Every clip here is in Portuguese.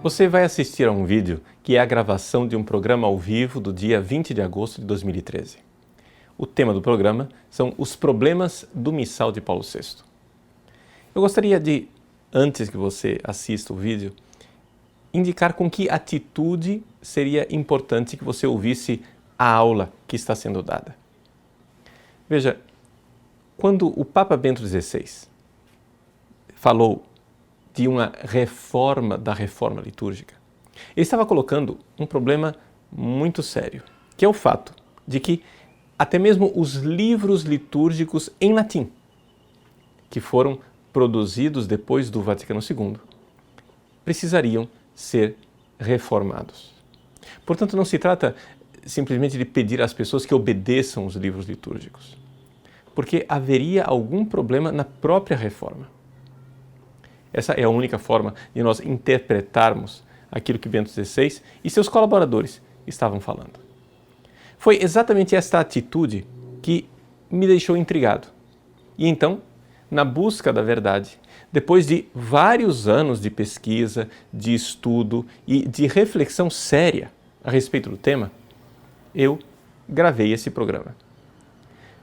Você vai assistir a um vídeo que é a gravação de um programa ao vivo do dia 20 de agosto de 2013. O tema do programa são os problemas do missal de Paulo VI. Eu gostaria de, antes que você assista o vídeo, indicar com que atitude seria importante que você ouvisse a aula que está sendo dada. Veja, quando o Papa Bento XVI falou de uma reforma da reforma litúrgica, ele estava colocando um problema muito sério, que é o fato de que até mesmo os livros litúrgicos em latim, que foram produzidos depois do Vaticano II, precisariam ser reformados. Portanto, não se trata simplesmente de pedir às pessoas que obedeçam os livros litúrgicos, porque haveria algum problema na própria reforma. Essa é a única forma de nós interpretarmos aquilo que Bento XVI e seus colaboradores estavam falando. Foi exatamente esta atitude que me deixou intrigado. E então, na busca da verdade, depois de vários anos de pesquisa, de estudo e de reflexão séria a respeito do tema, eu gravei esse programa.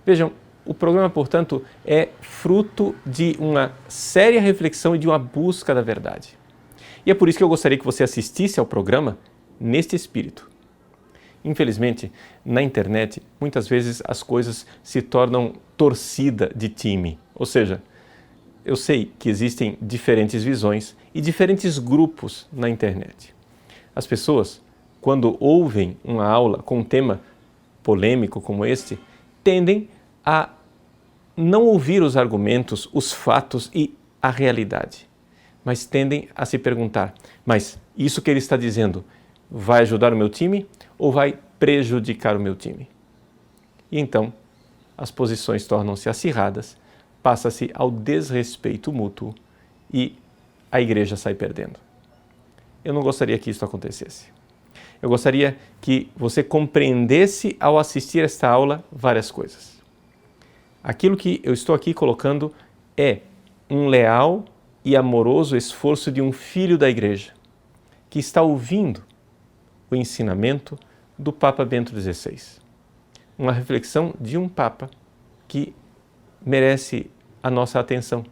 Vejam, o programa, portanto, é fruto de uma séria reflexão e de uma busca da verdade. E é por isso que eu gostaria que você assistisse ao programa neste espírito. Infelizmente, na internet, muitas vezes as coisas se tornam torcida de time. Ou seja, eu sei que existem diferentes visões e diferentes grupos na internet. As pessoas, quando ouvem uma aula com um tema polêmico como este, tendem a não ouvir os argumentos, os fatos e a realidade, mas tendem a se perguntar, mas isso que ele está dizendo vai ajudar o meu time ou vai prejudicar o meu time? E então as posições tornam-se acirradas, passa-se ao desrespeito mútuo e a igreja sai perdendo. Eu não gostaria que isso acontecesse. Eu gostaria que você compreendesse ao assistir esta aula várias coisas. Aquilo que eu estou aqui colocando é um leal e amoroso esforço de um filho da igreja que está ouvindo o ensinamento do Papa Bento XVI. Uma reflexão de um Papa que merece a nossa atenção.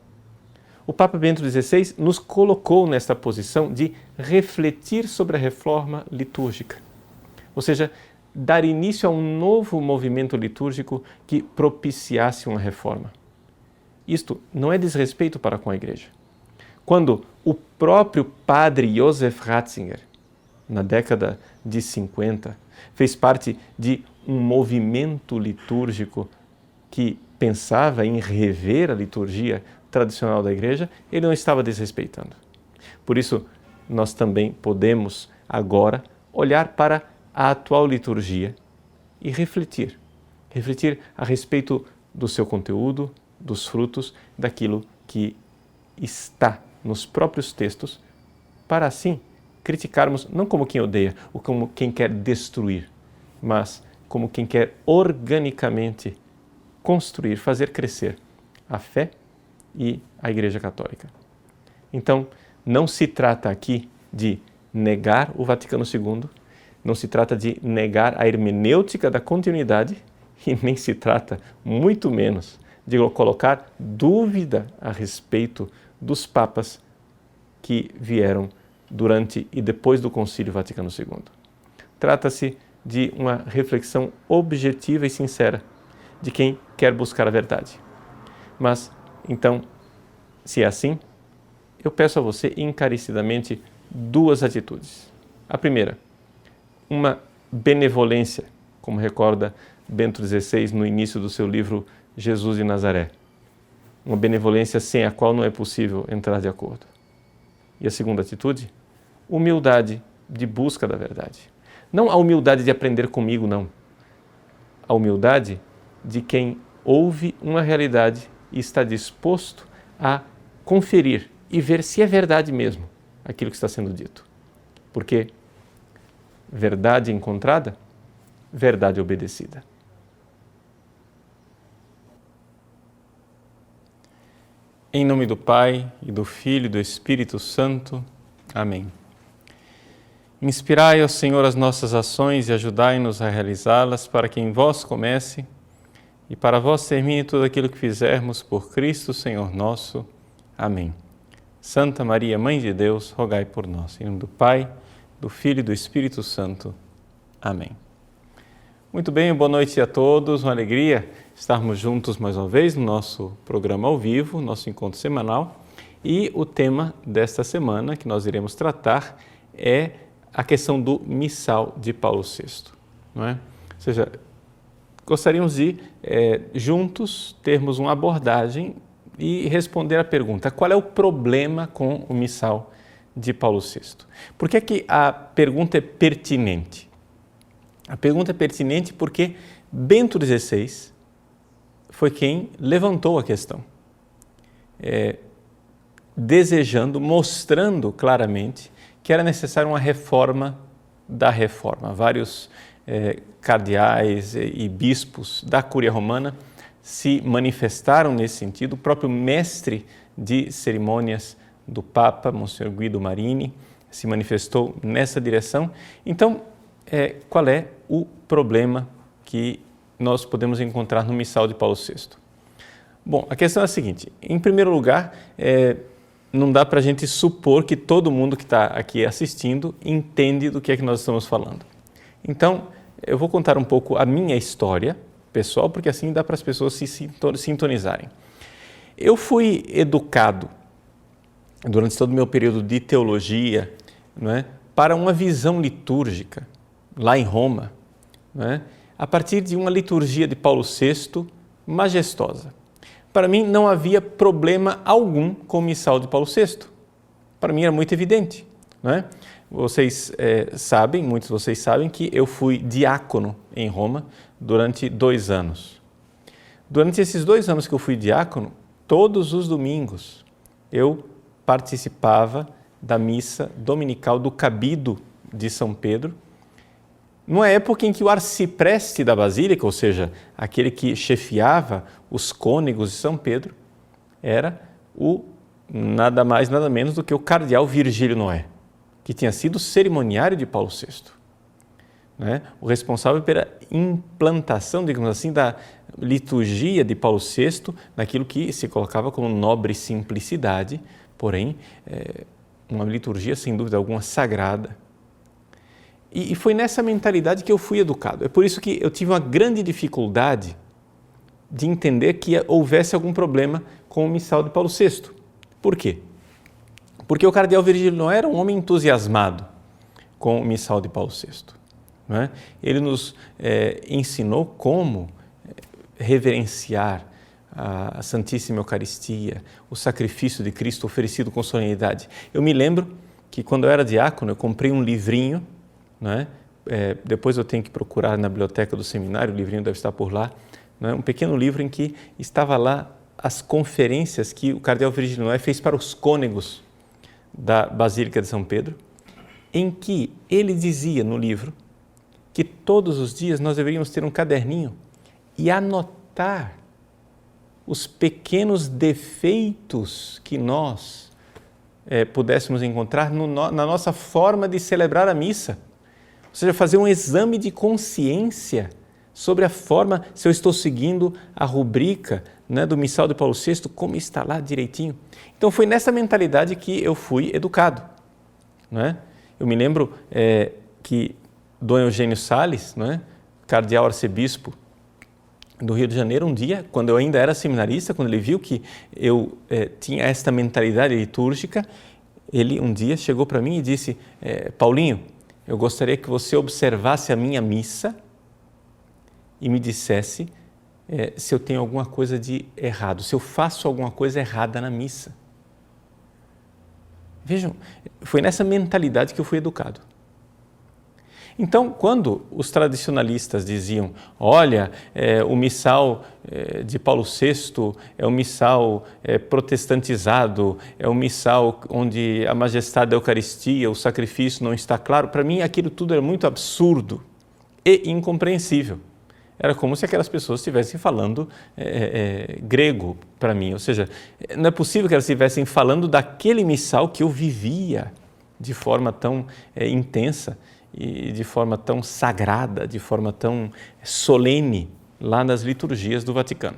O Papa Bento XVI nos colocou nesta posição de refletir sobre a reforma litúrgica, ou seja, dar início a um novo movimento litúrgico que propiciasse uma reforma. Isto não é desrespeito para com a Igreja. Quando o próprio padre Joseph Ratzinger, na década de 50, fez parte de um movimento litúrgico que pensava em rever a liturgia tradicional da Igreja, ele não estava desrespeitando. Por isso, nós também podemos agora olhar para a atual liturgia e refletir a respeito do seu conteúdo, dos frutos, daquilo que está nos próprios textos, para assim criticarmos não como quem odeia ou como quem quer destruir, mas como quem quer organicamente construir, fazer crescer a fé e a Igreja Católica. Então, não se trata aqui de negar o Vaticano II, não se trata de negar a hermenêutica da continuidade e nem se trata, muito menos, de colocar dúvida a respeito dos papas que vieram durante e depois do Concílio Vaticano II. Trata-se de uma reflexão objetiva e sincera de quem quer buscar a verdade. Mas, então, se é assim, eu peço a você encarecidamente duas atitudes. A primeira, uma benevolência, como recorda Bento XVI no início do seu livro Jesus de Nazaré. Uma benevolência sem a qual não é possível entrar de acordo. E a segunda atitude, humildade de busca da verdade. Não a humildade de aprender comigo, não. A humildade de quem ouve uma realidade e está disposto a conferir e ver se é verdade mesmo aquilo que está sendo dito. Porque verdade encontrada, verdade obedecida. Em nome do Pai, e do Filho e do Espírito Santo. Amém. Inspirai, ó Senhor, as nossas ações e ajudai-nos a realizá-las, para que em vós comece e para vós termine tudo aquilo que fizermos por Cristo, Senhor nosso. Amém. Santa Maria, Mãe de Deus, rogai por nós. Em nome do Pai, do Filho e do Espírito Santo. Amém. Muito bem, boa noite a todos. Uma alegria estarmos juntos mais uma vez no nosso programa ao vivo, nosso encontro semanal. E o tema desta semana que nós iremos tratar é a questão do missal de Paulo VI. Não é? Ou seja, gostaríamos de, juntos, termos uma abordagem e responder a pergunta: qual é o problema com o missal de Paulo VI? Por que é que a pergunta é pertinente? A pergunta é pertinente porque Bento XVI foi quem levantou a questão, desejando, mostrando claramente que era necessária uma reforma da reforma. Vários cardeais e bispos da Cúria Romana se manifestaram nesse sentido. O próprio mestre de cerimônias do Papa, Monsenhor Guido Marini, se manifestou nessa direção. Então, qual é o problema que nós podemos encontrar no missal de Paulo VI? Bom, a questão é a seguinte: em primeiro lugar, não dá para a gente supor que todo mundo que está aqui assistindo entende do que é que nós estamos falando. Então, eu vou contar um pouco a minha história pessoal, porque assim dá para as pessoas se sintonizarem. Eu fui educado, durante todo o meu período de teologia, não é, para uma visão litúrgica, lá em Roma, não é, a partir de uma liturgia de Paulo VI majestosa. Para mim, não havia problema algum com o missal de Paulo VI. Para mim, era muito evidente. Não é? Vocês sabem, muitos de vocês sabem, que eu fui diácono em Roma durante 2 anos. Durante esses 2 anos que eu fui diácono, todos os domingos, eu participava da missa dominical do Cabido de São Pedro, numa época em que o arcipreste da Basílica, ou seja, aquele que chefiava os cônegos de São Pedro, era o nada mais, nada menos do que o cardeal Virgílio Noé, que tinha sido cerimoniário de Paulo VI. Né? O responsável pela implantação, digamos assim, da liturgia de Paulo VI, naquilo que se colocava como nobre simplicidade, porém, uma liturgia, sem dúvida alguma, sagrada. E foi nessa mentalidade que eu fui educado. É por isso que eu tive uma grande dificuldade de entender que houvesse algum problema com o missal de Paulo VI. Por quê? Porque o cardeal Virgílio Noé era um homem entusiasmado com o missal de Paulo VI. Não é? Ele nos ensinou como reverenciar a Santíssima Eucaristia, o sacrifício de Cristo oferecido com solenidade. Eu me lembro que quando eu era diácono, eu comprei um livrinho, não é? Depois eu tenho que procurar na biblioteca do seminário, o livrinho deve estar por lá, não é? Um pequeno livro em que estava lá as conferências que o cardeal Virgílio Noé fez para os cônegos da Basílica de São Pedro, em que ele dizia no livro que todos os dias nós deveríamos ter um caderninho e anotar os pequenos defeitos que nós pudéssemos encontrar na nossa forma de celebrar a missa. Ou seja, fazer um exame de consciência sobre a forma, se eu estou seguindo a rubrica, né, do missal de Paulo VI, como está lá direitinho. Então foi nessa mentalidade que eu fui educado. Não é? Eu me lembro que Dom Eugênio Salles, não é, cardeal arcebispo do Rio de Janeiro, um dia, quando eu ainda era seminarista, quando ele viu que eu tinha esta mentalidade litúrgica, ele um dia chegou para mim e disse: Paulinho, eu gostaria que você observasse a minha missa e me dissesse se eu tenho alguma coisa de errado, se eu faço alguma coisa errada na missa. Vejam, foi nessa mentalidade que eu fui educado. Então, quando os tradicionalistas diziam: olha, o missal de Paulo VI é um missal protestantizado, é um missal onde a majestade da Eucaristia, o sacrifício não está claro, para mim aquilo tudo era muito absurdo e incompreensível. Era como se aquelas pessoas estivessem falando grego para mim, ou seja, não é possível que elas estivessem falando daquele missal que eu vivia de forma tão intensa e de forma tão sagrada, de forma tão solene lá nas liturgias do Vaticano.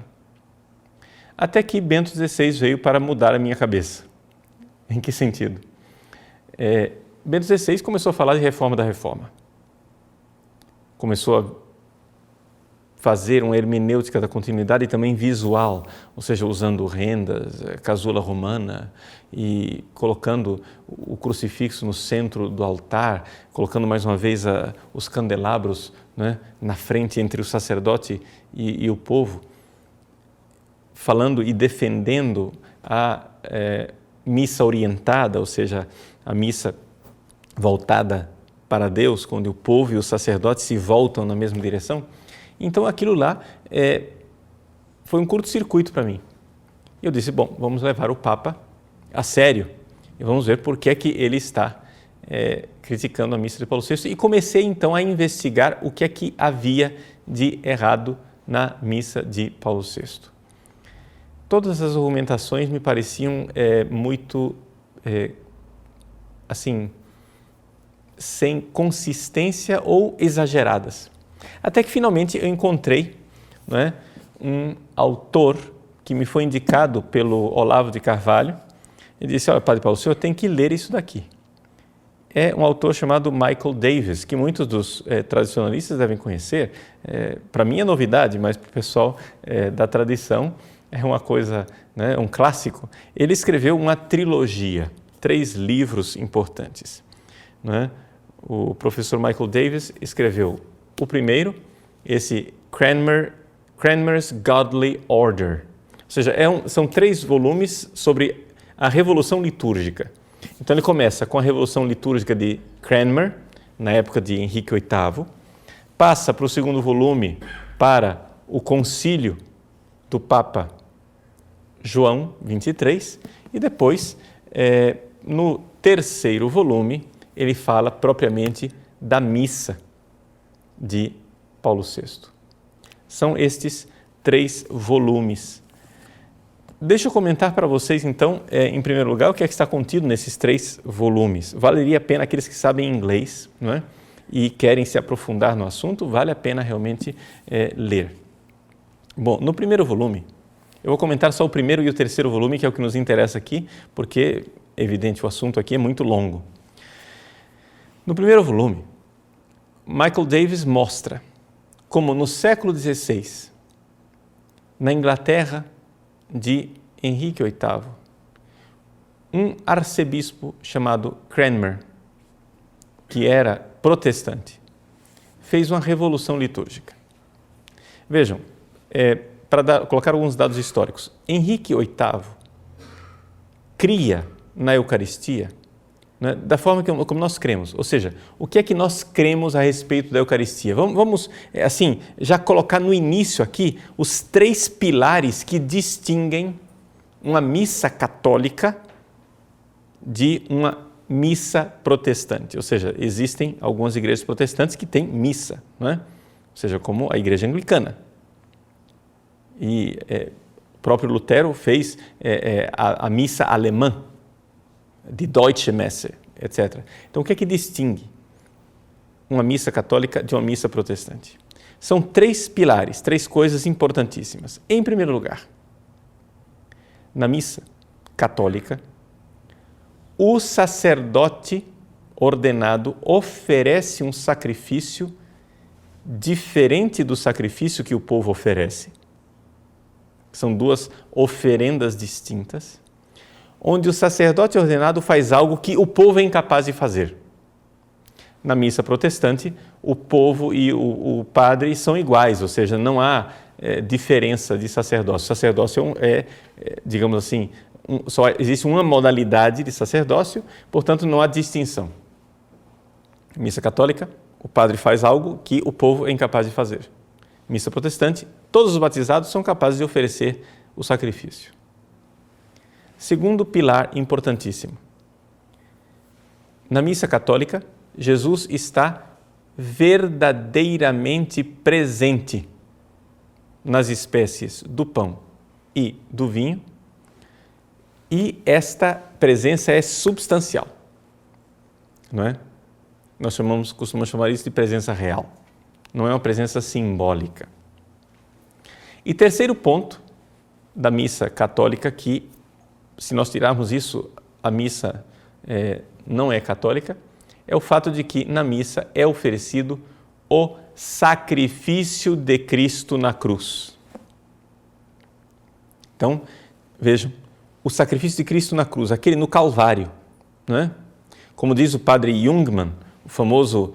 Até que Bento XVI veio para mudar a minha cabeça. Em que sentido? Bento XVI começou a falar de reforma da reforma. Começou a fazer uma hermenêutica da continuidade também visual, ou seja, usando rendas, casula romana e colocando o crucifixo no centro do altar, colocando mais uma vez os candelabros, né, na frente entre o sacerdote e o povo, falando e defendendo a missa orientada, ou seja, a missa voltada para Deus, quando o povo e o sacerdote se voltam na mesma direção. Então aquilo lá foi um curto-circuito para mim. Eu disse, bom, vamos levar o Papa a sério e vamos ver por que é que ele está criticando a missa de Paulo VI. E comecei então a investigar o que é que havia de errado na missa de Paulo VI. Todas as argumentações me pareciam muito, assim, sem consistência ou exageradas. Até que finalmente eu encontrei, né, um autor que me foi indicado pelo Olavo de Carvalho. Ele disse, olha, Padre Paulo, o senhor tem que ler isso daqui. É um autor chamado Michael Davis, que muitos dos tradicionalistas devem conhecer. Para mim é novidade, mas para o pessoal da tradição é uma coisa, né, um clássico. Ele escreveu uma trilogia, 3 livros importantes, né? O professor Michael Davis escreveu o primeiro, esse Cranmer's Godly Order. Ou seja, são 3 volumes sobre a Revolução Litúrgica. Então ele começa com a Revolução Litúrgica de Cranmer, na época de Henrique VIII, passa para o segundo volume para o concílio do Papa João XXIII e depois, no terceiro volume, ele fala propriamente da missa de Paulo VI. São estes 3 volumes. Deixa eu comentar para vocês, então, em primeiro lugar, o que é que está contido nesses 3 volumes. Valeria a pena aqueles que sabem inglês, não é? E querem se aprofundar no assunto, vale a pena realmente ler. Bom, no primeiro volume, eu vou comentar só o primeiro e o terceiro volume, que é o que nos interessa aqui, porque, evidente, o assunto aqui é muito longo. No primeiro volume, Michael Davis mostra como no século XVI, na Inglaterra de Henrique VIII, um arcebispo chamado Cranmer, que era protestante, fez uma revolução litúrgica. Vejam, para colocar alguns dados históricos, Henrique VIII cria na Eucaristia, né, da forma como nós cremos, ou seja, o que é que nós cremos a respeito da Eucaristia? Vamos assim, já colocar no início aqui os 3 pilares que distinguem uma missa católica de uma missa protestante, ou seja, existem algumas igrejas protestantes que têm missa, não é? Ou seja, como a igreja anglicana. E o próprio Lutero fez a missa alemã, de Deutsche Messe, etc. Então, o que é que distingue uma missa católica de uma missa protestante? São 3 pilares, 3 coisas importantíssimas. Em primeiro lugar, na missa católica, o sacerdote ordenado oferece um sacrifício diferente do sacrifício que o povo oferece. São 2 oferendas distintas, onde o sacerdote ordenado faz algo que o povo é incapaz de fazer. Na missa protestante, o povo e o padre são iguais, ou seja, não há diferença de sacerdócio. O sacerdócio digamos assim, só existe uma modalidade de sacerdócio, portanto não há distinção. Missa católica, o padre faz algo que o povo é incapaz de fazer. Missa protestante, todos os batizados são capazes de oferecer o sacrifício. Segundo pilar importantíssimo. Na missa católica, Jesus está verdadeiramente presente nas espécies do pão e do vinho, e esta presença é substancial. não é? Nós costumamos chamar isso de presença real. Não é uma presença simbólica. E terceiro ponto da missa católica, que se nós tirarmos isso, a missa não é católica, é o fato de que na missa é oferecido o sacrifício de Cristo na cruz. Então, vejam, o sacrifício de Cristo na cruz, aquele no Calvário, não é? Como diz o padre Jungmann, o famoso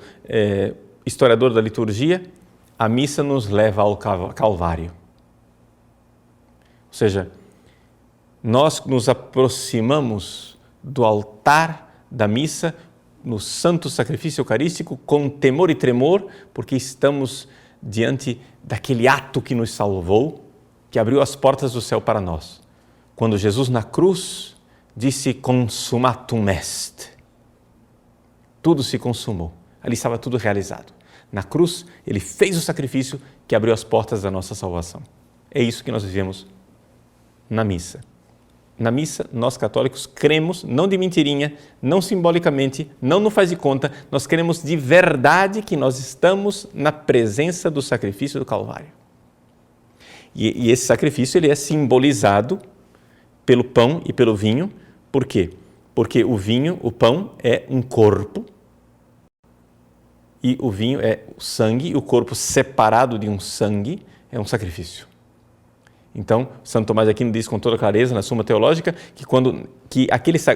historiador da liturgia, a missa nos leva ao Calvário. Ou seja, nós nos aproximamos do altar da missa, no santo sacrifício eucarístico, com temor e tremor, porque estamos diante daquele ato que nos salvou, que abriu as portas do céu para nós. Quando Jesus na cruz disse consumatum est, tudo se consumou, ali estava tudo realizado. Na cruz, ele fez o sacrifício que abriu as portas da nossa salvação. É isso que nós vivemos na missa. Na missa, nós católicos cremos, não de mentirinha, não simbolicamente, não no faz de conta, nós cremos de verdade que nós estamos na presença do sacrifício do Calvário. E esse sacrifício ele é simbolizado pelo pão e pelo vinho. Por quê? Porque o vinho, o pão, é um corpo e o vinho é o sangue, e o corpo separado de um sangue é um sacrifício. Então, Santo Tomás de Aquino diz com toda clareza na Suma Teológica que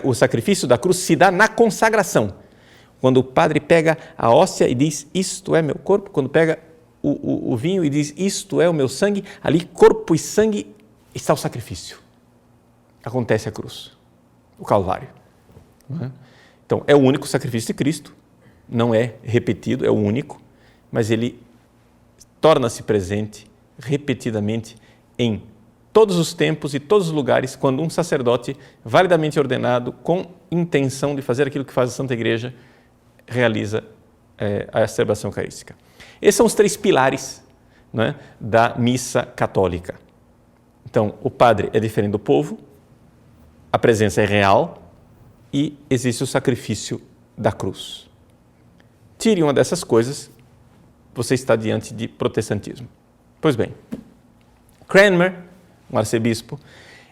o sacrifício da cruz se dá na consagração. Quando o padre pega a hóstia e diz, isto é meu corpo, quando pega o vinho e diz, isto é o meu sangue, ali corpo e sangue está o sacrifício. Acontece a cruz, o Calvário. Então, é o único sacrifício de Cristo, não é repetido, é o único, mas ele torna-se presente repetidamente em todos os tempos e todos os lugares, quando um sacerdote validamente ordenado, com intenção de fazer aquilo que faz a Santa Igreja, realiza a celebração eucarística. Esses são os três pilares, né, da missa católica. Então, o padre é diferente do povo, a presença é real e existe o sacrifício da cruz. Tire uma dessas coisas, você está diante de protestantismo. Pois bem, Cranmer, um arcebispo,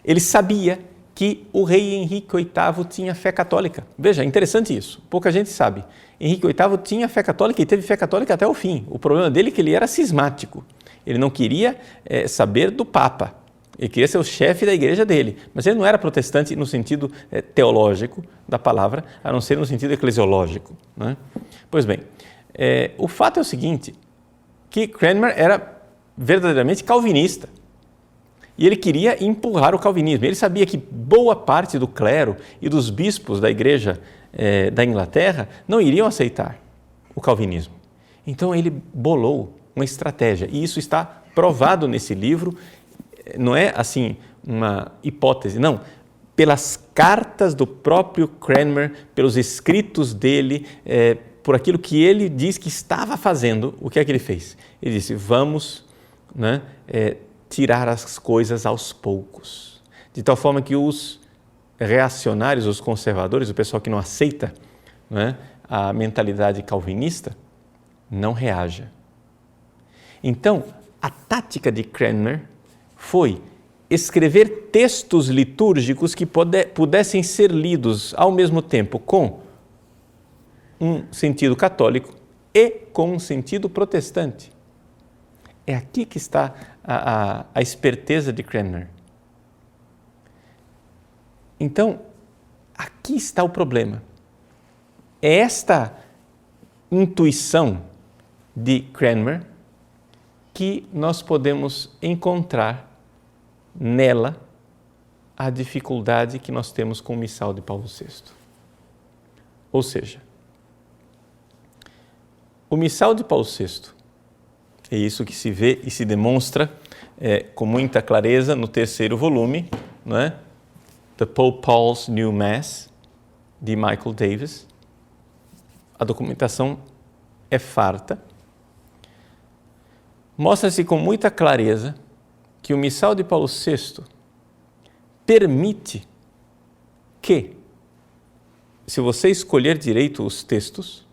ele sabia que o rei Henrique VIII tinha fé católica. Veja, interessante isso, pouca gente sabe. Henrique VIII tinha fé católica e teve fé católica até o fim. O problema dele é que ele era cismático. Ele não queria saber do Papa, ele queria ser o chefe da igreja dele, mas ele não era protestante no sentido teológico da palavra, a não ser no sentido eclesiológico, né? Pois bem, o fato é o seguinte, que Cranmer era verdadeiramente calvinista. E ele queria empurrar o calvinismo. Ele sabia que boa parte do clero e dos bispos da igreja da Inglaterra não iriam aceitar o calvinismo. Então ele bolou uma estratégia, e isso está provado nesse livro, não é assim uma hipótese, não. Pelas cartas do próprio Cranmer, pelos escritos dele, por aquilo que ele diz que estava fazendo, o que é que ele fez? Ele disse, vamos, né, tirar as coisas aos poucos, de tal forma que os reacionários, os conservadores, o pessoal que não aceita, né, a mentalidade calvinista, não reaja. Então, a tática de Cranmer foi escrever textos litúrgicos que pudessem ser lidos ao mesmo tempo com um sentido católico e com um sentido protestante. É aqui que está a esperteza de Cranmer. Então, aqui está o problema. É esta intuição de Cranmer que nós podemos encontrar nela a dificuldade que nós temos com o missal de Paulo VI. Ou seja, o missal de Paulo VI, é isso que se vê e se demonstra com muita clareza no terceiro volume, não é? The Pope Paul's New Mass, de Michael Davis. A documentação é farta. Mostra-se com muita clareza que o missal de Paulo VI permite que se você escolher direito os textos,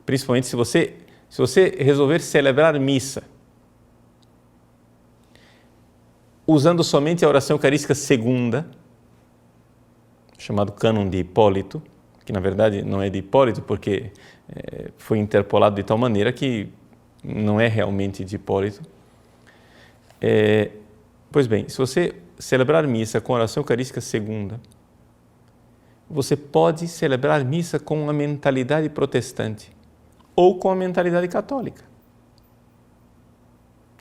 principalmente se você resolver celebrar missa, usando somente a oração eucarística segunda, chamado cânon de Hipólito, que na verdade não é de Hipólito porque foi interpolado de tal maneira que não é realmente de Hipólito. Pois bem, se você celebrar missa com a oração eucarística segunda, você pode celebrar missa com a mentalidade protestante ou com a mentalidade católica.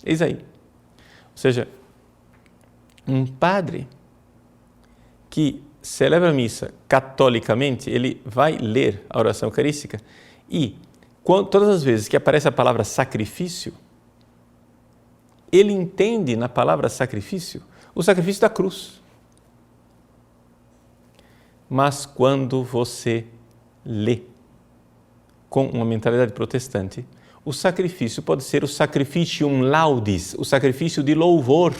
Eis aí. Ou seja, um padre que celebra a missa catolicamente, ele vai ler a oração eucarística e, todas as vezes que aparece a palavra sacrifício, ele entende na palavra sacrifício o sacrifício da cruz. Mas quando você lê com uma mentalidade protestante, o sacrifício pode ser o sacrificium laudis, o sacrifício de louvor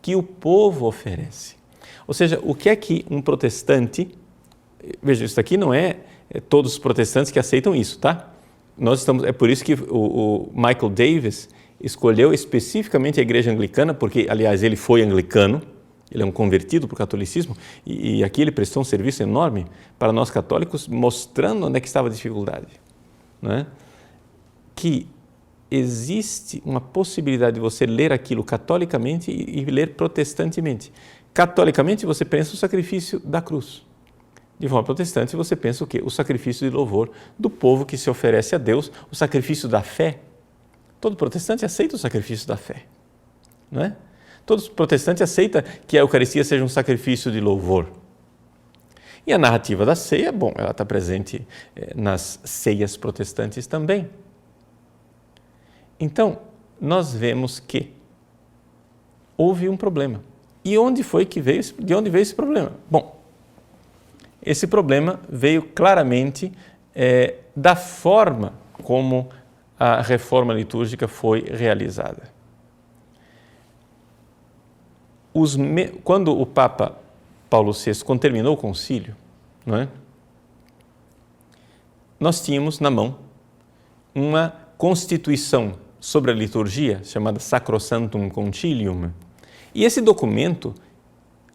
que o povo oferece. Ou seja, o que é que um protestante, veja, isso aqui não é todos os protestantes que aceitam isso, tá? É por isso que o Michael Davis escolheu especificamente a igreja anglicana, porque, aliás, ele foi anglicano, ele é um convertido para o catolicismo, e aqui ele prestou um serviço enorme para nós católicos, mostrando onde é que estava a dificuldade. Não é? Que existe uma possibilidade de você ler aquilo catolicamente e ler protestantemente. Catolicamente você pensa o sacrifício da cruz. De forma protestante você pensa o quê? O sacrifício de louvor do povo que se oferece a Deus, o sacrifício da fé. Todo protestante aceita o sacrifício da fé, não é? Todo protestante aceita que a Eucaristia seja um sacrifício de louvor. E a narrativa da ceia, bom, ela está presente nas ceias protestantes também. Então, nós vemos que houve um problema. E de onde veio esse problema? Bom, esse problema veio claramente da forma como a reforma litúrgica foi realizada. Quando o Papa Paulo VI, quando terminou o concílio, não é? Nós tínhamos na mão uma constituição sobre a liturgia, chamada Sacrosanctum Concilium, e esse documento,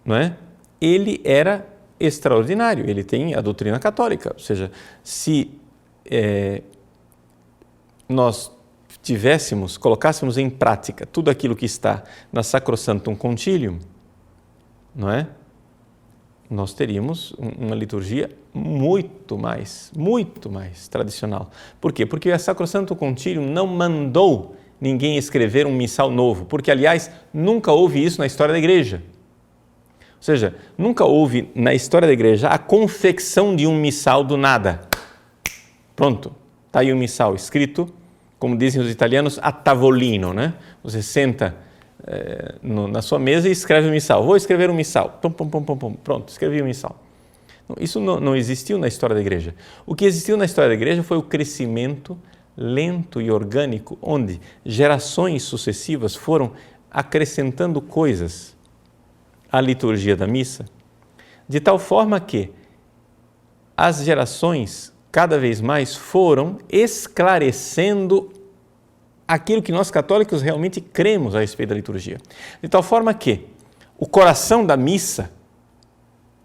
não é? Ele era extraordinário, ele tem a doutrina católica, ou seja, se nós colocássemos em prática tudo aquilo que está na Sacrosanctum Concilium, não é? Nós teríamos uma liturgia muito mais tradicional. Por quê? Porque a Sacrosanctum Concilium não mandou ninguém escrever um missal novo, porque, aliás, nunca houve isso na história da igreja. Ou seja, nunca houve na história da igreja a confecção de um missal do nada. Pronto, está aí um missal escrito, como dizem os italianos, a tavolino, né? Você senta na sua mesa e escreve um missal. Vou escrever um missal. Pronto, escrevi um missal. Isso não existiu na história da igreja. O que existiu na história da igreja foi o crescimento lento e orgânico, onde gerações sucessivas foram acrescentando coisas à liturgia da missa, de tal forma que as gerações cada vez mais foram esclarecendo aquilo que nós católicos realmente cremos a respeito da liturgia. De tal forma que o coração da missa,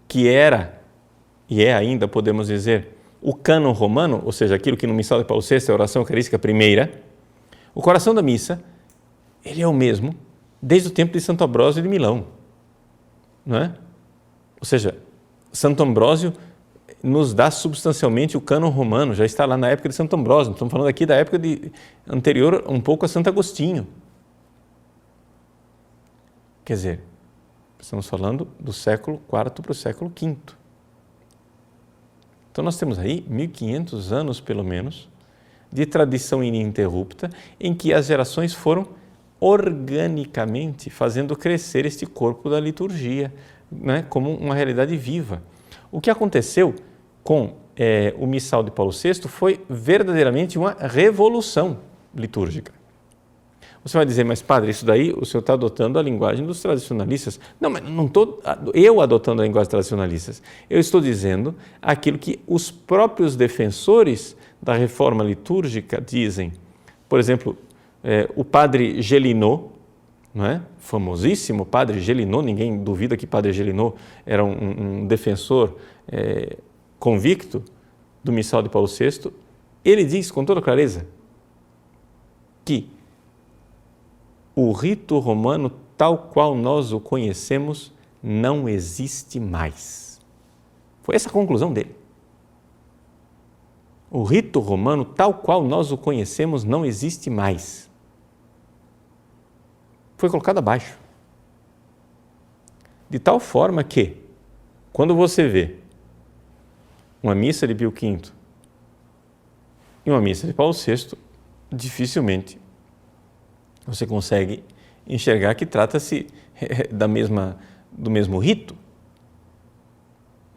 que era e é ainda, podemos dizer, o cânon romano, ou seja, aquilo que no missal de Paulo VI é a oração eucarística primeira, o coração da missa, ele é o mesmo desde o tempo de Santo Ambrósio de Milão, não é? Ou seja, Santo Ambrósio nos dá substancialmente o cânon romano, já está lá na época de Santo Ambrósio, estamos falando aqui da época anterior um pouco a Santo Agostinho. Quer dizer, estamos falando do século IV para o século V. Então nós temos aí 1500 anos, pelo menos, de tradição ininterrupta, em que as gerações foram organicamente fazendo crescer este corpo da liturgia, né, como uma realidade viva. O que aconteceu com o missal de Paulo VI foi verdadeiramente uma revolução litúrgica. Você vai dizer, mas padre, isso daí o senhor está adotando a linguagem dos tradicionalistas. Não, mas não estou eu adotando a linguagem dos tradicionalistas. Eu estou dizendo aquilo que os próprios defensores da reforma litúrgica dizem. Por exemplo, o padre Gélineau, não é? Famosíssimo padre Gélineau, ninguém duvida que padre Gélineau era um defensor convicto do missal de Paulo VI. Ele diz com toda clareza que o rito romano, tal qual nós o conhecemos, não existe mais. Foi essa a conclusão dele. O rito romano, tal qual nós o conhecemos, não existe mais. Foi colocado abaixo. De tal forma que, quando você vê uma missa de Pio V e uma missa de Paulo VI, dificilmente você consegue enxergar que trata-se do mesmo rito,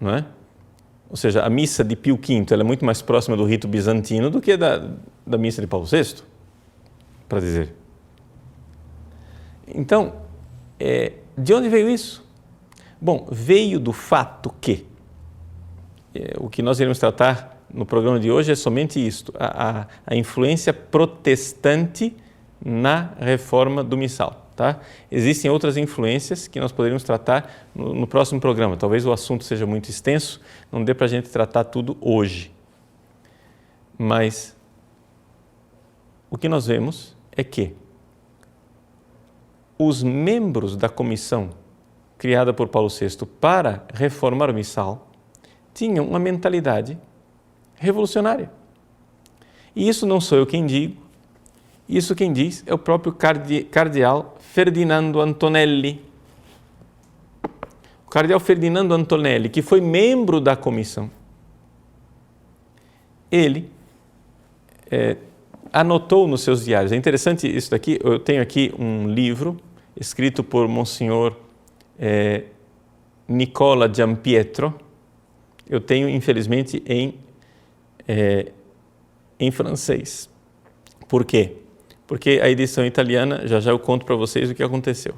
não é? Ou seja, a missa de Pio V ela é muito mais próxima do rito bizantino do que da missa de Paulo VI, para dizer. Então, de onde veio isso? Bom, veio do fato que o que nós iremos tratar no programa de hoje é somente isto, a influência protestante na reforma do missal. Tá? Existem outras influências que nós poderíamos tratar no próximo programa. Talvez o assunto seja muito extenso, não dê para a gente tratar tudo hoje. Mas o que nós vemos é que os membros da comissão criada por Paulo VI para reformar o missal tinham uma mentalidade revolucionária. E isso não sou eu quem digo, isso quem diz é o próprio cardeal Ferdinando Antonelli. O cardeal Ferdinando Antonelli, que foi membro da comissão, ele anotou nos seus diários. É interessante isso daqui, eu tenho aqui um livro escrito por Monsenhor Nicola Giampietro. Eu tenho, infelizmente, em francês. Por quê? Porque a edição italiana, já eu conto para vocês o que aconteceu.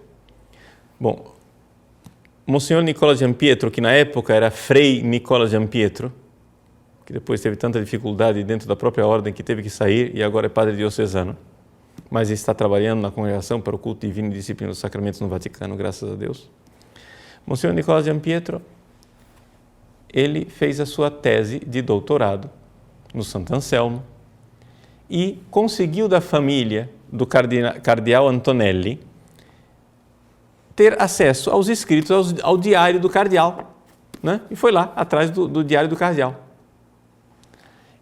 Bom, Monsenhor Nicola Giampietro, que na época era Frei Nicola Giampietro, que depois teve tanta dificuldade dentro da própria ordem que teve que sair e agora é padre diocesano, mas está trabalhando na congregação para o culto divino e disciplina dos sacramentos no Vaticano, graças a Deus. Monsenhor Nicola Giampietro, ele fez a sua tese de doutorado no Santo Anselmo e conseguiu da família do cardeal Antonelli ter acesso aos escritos, ao diário do cardeal, né? E foi lá, atrás do diário do cardeal.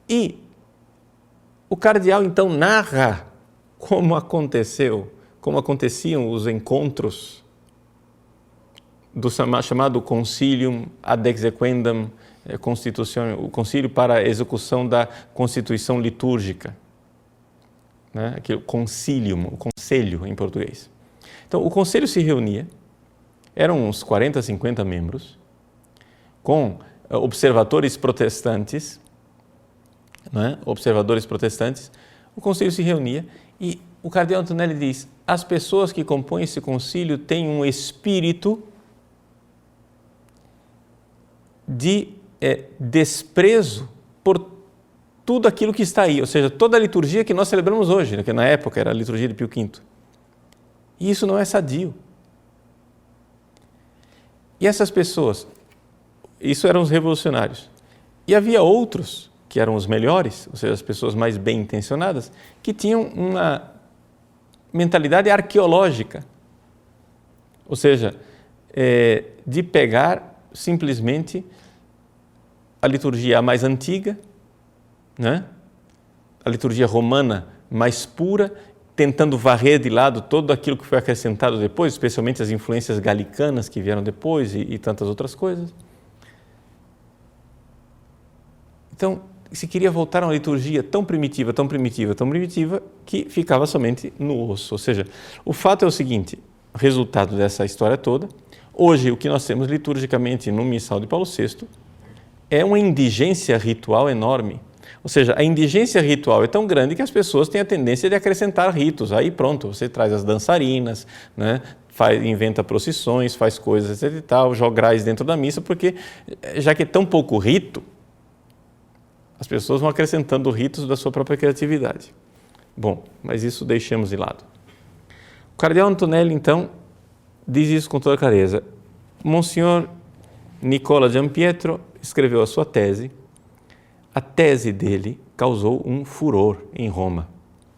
E o cardeal, então, narra como aconteciam os encontros do chamado Concilium ad exequendum Constitutionem, o concílio para a execução da Constituição litúrgica, né? Aquele concilium, o conselho em português. Então, o conselho se reunia, eram uns 40, 50 membros, com observadores protestantes, né? Observadores protestantes. O conselho se reunia e o cardeal Antonelli diz: as pessoas que compõem esse concílio têm um espírito de desprezo por tudo aquilo que está aí, ou seja, toda a liturgia que nós celebramos hoje, né, que na época era a liturgia de Pio V. E isso não é sadio. E essas pessoas, isso eram os revolucionários. E havia outros, que eram os melhores, ou seja, as pessoas mais bem intencionadas, que tinham uma mentalidade arqueológica, ou seja, de pegar simplesmente a liturgia mais antiga, né? A liturgia romana mais pura, tentando varrer de lado todo aquilo que foi acrescentado depois, especialmente as influências galicanas que vieram depois e tantas outras coisas. Então, se queria voltar a uma liturgia tão primitiva, que ficava somente no osso. Ou seja, o fato é o seguinte, resultado dessa história toda, hoje o que nós temos liturgicamente no missal de Paulo VI é uma indigência ritual enorme. Ou seja, a indigência ritual é tão grande que as pessoas têm a tendência de acrescentar ritos. Aí pronto, você traz as dançarinas, né? Inventa procissões, faz coisas etc e tal, jograis dentro da missa, porque já que é tão pouco rito, as pessoas vão acrescentando ritos da sua própria criatividade. Bom, mas isso deixemos de lado. O cardeal Antonelli, então, diz isso com toda clareza. Monsenhor Nicola Giampietro escreveu a sua tese. A tese dele causou um furor em Roma.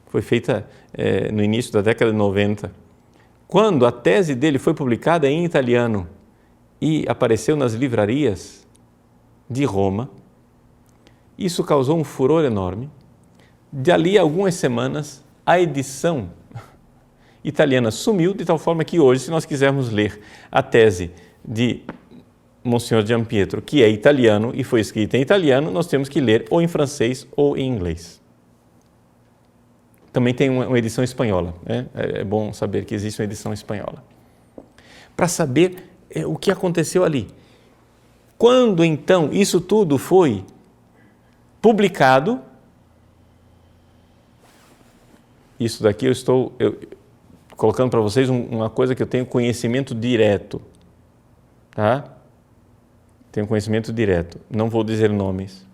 Foi feita no início da década de 90. Quando a tese dele foi publicada em italiano e apareceu nas livrarias de Roma, isso causou um furor enorme. Dali a algumas semanas, a edição italiana sumiu, de tal forma que hoje, se nós quisermos ler a tese de Monsenhor Giampietro, que é italiano e foi escrita em italiano, nós temos que ler ou em francês ou em inglês. Também tem uma edição espanhola, né? É bom saber que existe uma edição espanhola. Para saber o que aconteceu ali. Quando então isso tudo foi publicado, isso daqui eu estou colocando para vocês uma coisa que eu tenho conhecimento direto, tá? Tenho conhecimento direto, não vou dizer nomes,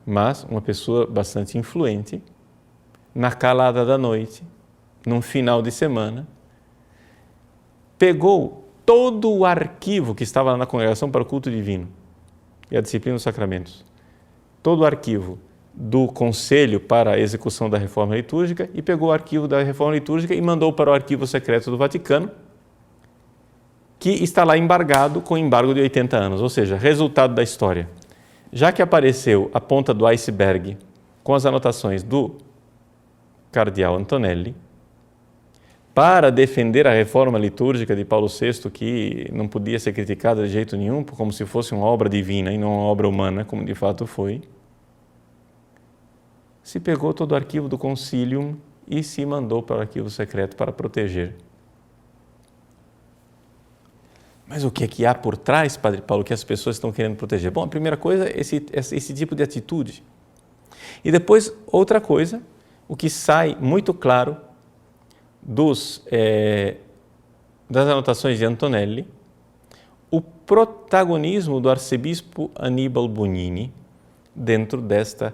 mas uma pessoa bastante influente, na calada da noite, num final de semana, pegou todo o arquivo que estava lá na Congregação para o Culto Divino e a Disciplina dos Sacramentos, todo o arquivo do Conselho para a Execução da Reforma Litúrgica e pegou o arquivo da Reforma Litúrgica e mandou para o Arquivo Secreto do Vaticano, que está lá embargado com embargo de 80 anos, ou seja, resultado da história. Já que apareceu a ponta do iceberg com as anotações do cardeal Antonelli, para defender a reforma litúrgica de Paulo VI, que não podia ser criticada de jeito nenhum, como se fosse uma obra divina e não uma obra humana, como de fato foi, se pegou todo o arquivo do Concilium e se mandou para o arquivo secreto para proteger. Mas o que é que há por trás, Padre Paulo, que as pessoas estão querendo proteger? Bom, a primeira coisa é esse tipo de atitude. E depois, outra coisa, o que sai muito claro das anotações de Antonelli, o protagonismo do arcebispo Aníbal Bonini dentro desta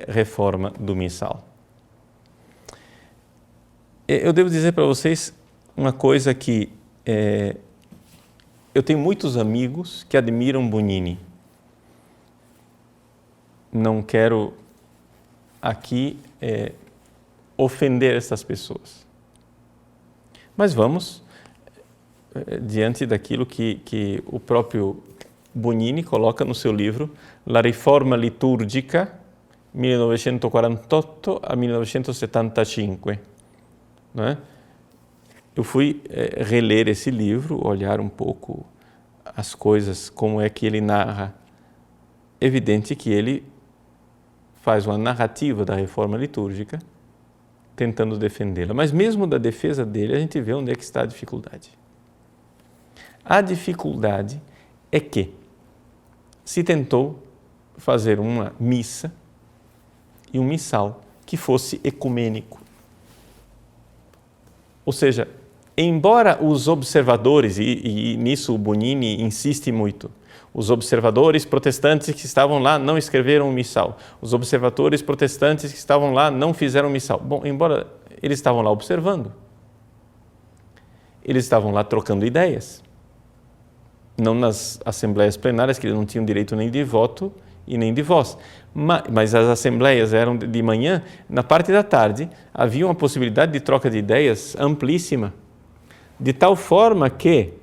reforma do missal. Eu devo dizer para vocês uma coisa que eu tenho muitos amigos que admiram Bonini. Não quero aqui ofender essas pessoas. Mas vamos diante daquilo que o próprio Bonini coloca no seu livro La Riforma Liturgica 1948 a 1975. Não é? Eu fui reler esse livro, olhar um pouco as coisas, como é que ele narra. Evidente que ele faz uma narrativa da reforma litúrgica, tentando defendê-la. Mas mesmo da defesa dele, a gente vê onde é que está a dificuldade. A dificuldade é que se tentou fazer uma missa e um missal que fosse ecumênico. Ou seja, embora os observadores, e nisso o Bonini insiste muito, os observadores protestantes que estavam lá não escreveram o missal, os observadores protestantes que estavam lá não fizeram o missal. Bom, embora eles estavam lá observando, eles estavam lá trocando ideias, não nas assembleias plenárias, que eles não tinham direito nem de voto e nem de voz, mas as assembleias eram de manhã, na parte da tarde havia uma possibilidade de troca de ideias amplíssima, de tal forma que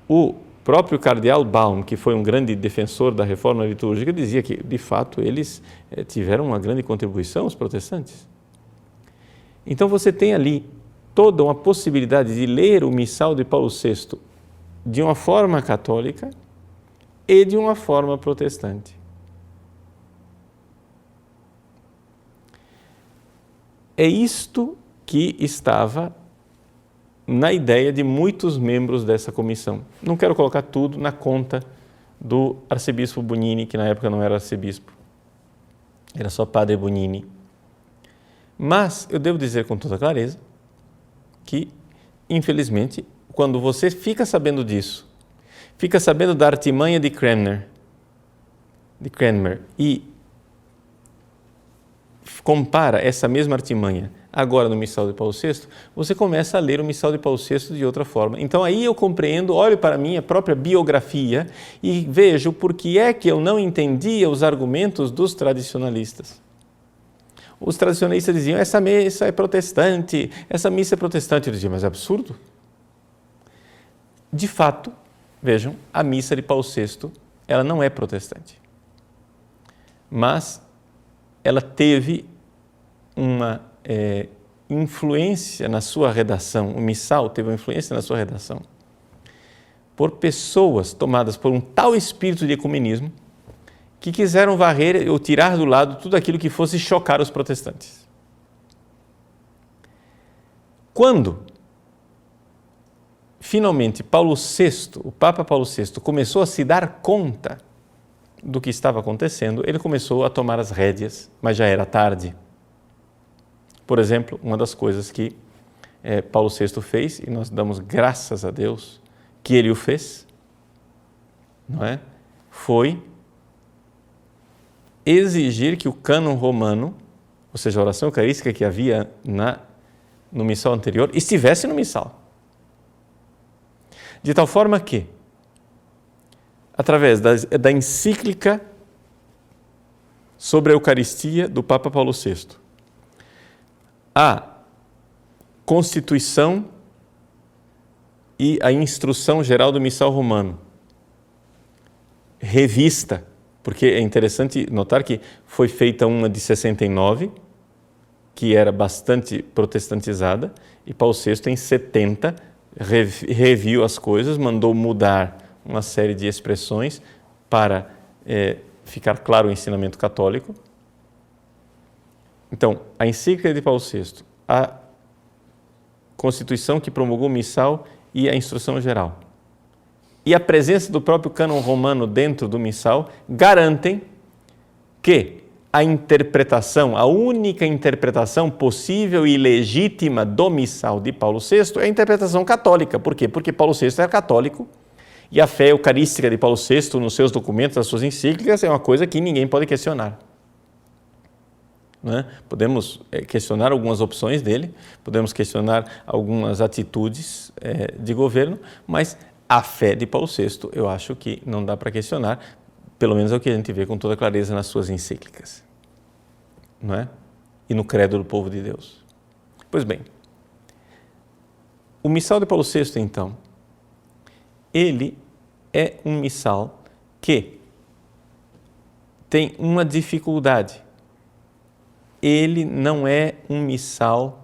o próprio cardeal Baum, que foi um grande defensor da reforma litúrgica, dizia que, de fato, eles tiveram uma grande contribuição, os protestantes. Então você tem ali toda uma possibilidade de ler o missal de Paulo VI de uma forma católica e de uma forma protestante. É isto que estava na ideia de muitos membros dessa comissão. Não quero colocar tudo na conta do arcebispo Bonini, que na época não era arcebispo, era só padre Bonini. Mas eu devo dizer com toda clareza que, infelizmente, quando você fica sabendo disso, fica sabendo da artimanha de Cranmer e compara essa mesma artimanha agora no Missal de Paulo VI, você começa a ler o Missal de Paulo VI de outra forma. Então aí eu compreendo, olho para a minha própria biografia e vejo por que é que eu não entendia os argumentos dos tradicionalistas. Os tradicionalistas diziam, essa missa é protestante, essa missa é protestante. Eu dizia, mas é absurdo. De fato, vejam, a missa de Paulo VI, ela não é protestante. Mas ela teve uma influência na sua redação, o missal teve uma influência na sua redação, por pessoas tomadas por um tal espírito de ecumenismo que quiseram varrer ou tirar do lado tudo aquilo que fosse chocar os protestantes. Quando, finalmente, Paulo VI, o Papa Paulo VI, começou a se dar conta do que estava acontecendo, ele começou a tomar as rédeas, mas já era tarde. Por exemplo, uma das coisas que Paulo VI fez, e nós damos graças a Deus que ele o fez, não é? Foi exigir que o cânon romano, ou seja, a oração eucarística que havia no missal anterior, estivesse no missal. De tal forma que, através da encíclica sobre a Eucaristia do Papa Paulo VI, a Constituição e a Instrução Geral do Missal Romano, revista, porque é interessante notar que foi feita uma de 69, que era bastante protestantizada, e Paulo VI, em 70, reviu as coisas, mandou mudar uma série de expressões para ficar claro o ensinamento católico. Então, a encíclica de Paulo VI, a Constituição que promulgou o missal e a Instrução Geral, e a presença do próprio cânon romano dentro do missal, garantem que a interpretação, a única interpretação possível e legítima do missal de Paulo VI é a interpretação católica. Por quê? Porque Paulo VI era católico e a fé eucarística de Paulo VI nos seus documentos, nas suas encíclicas, é uma coisa que ninguém pode questionar. Não é? Podemos questionar algumas opções dele, podemos questionar algumas atitudes de governo, mas a fé de Paulo VI, eu acho que não dá para questionar, pelo menos é o que a gente vê com toda clareza nas suas encíclicas, não é? E no credo do povo de Deus. Pois bem, o missal de Paulo VI, então, ele é um missal que tem uma dificuldade. Ele não é um missal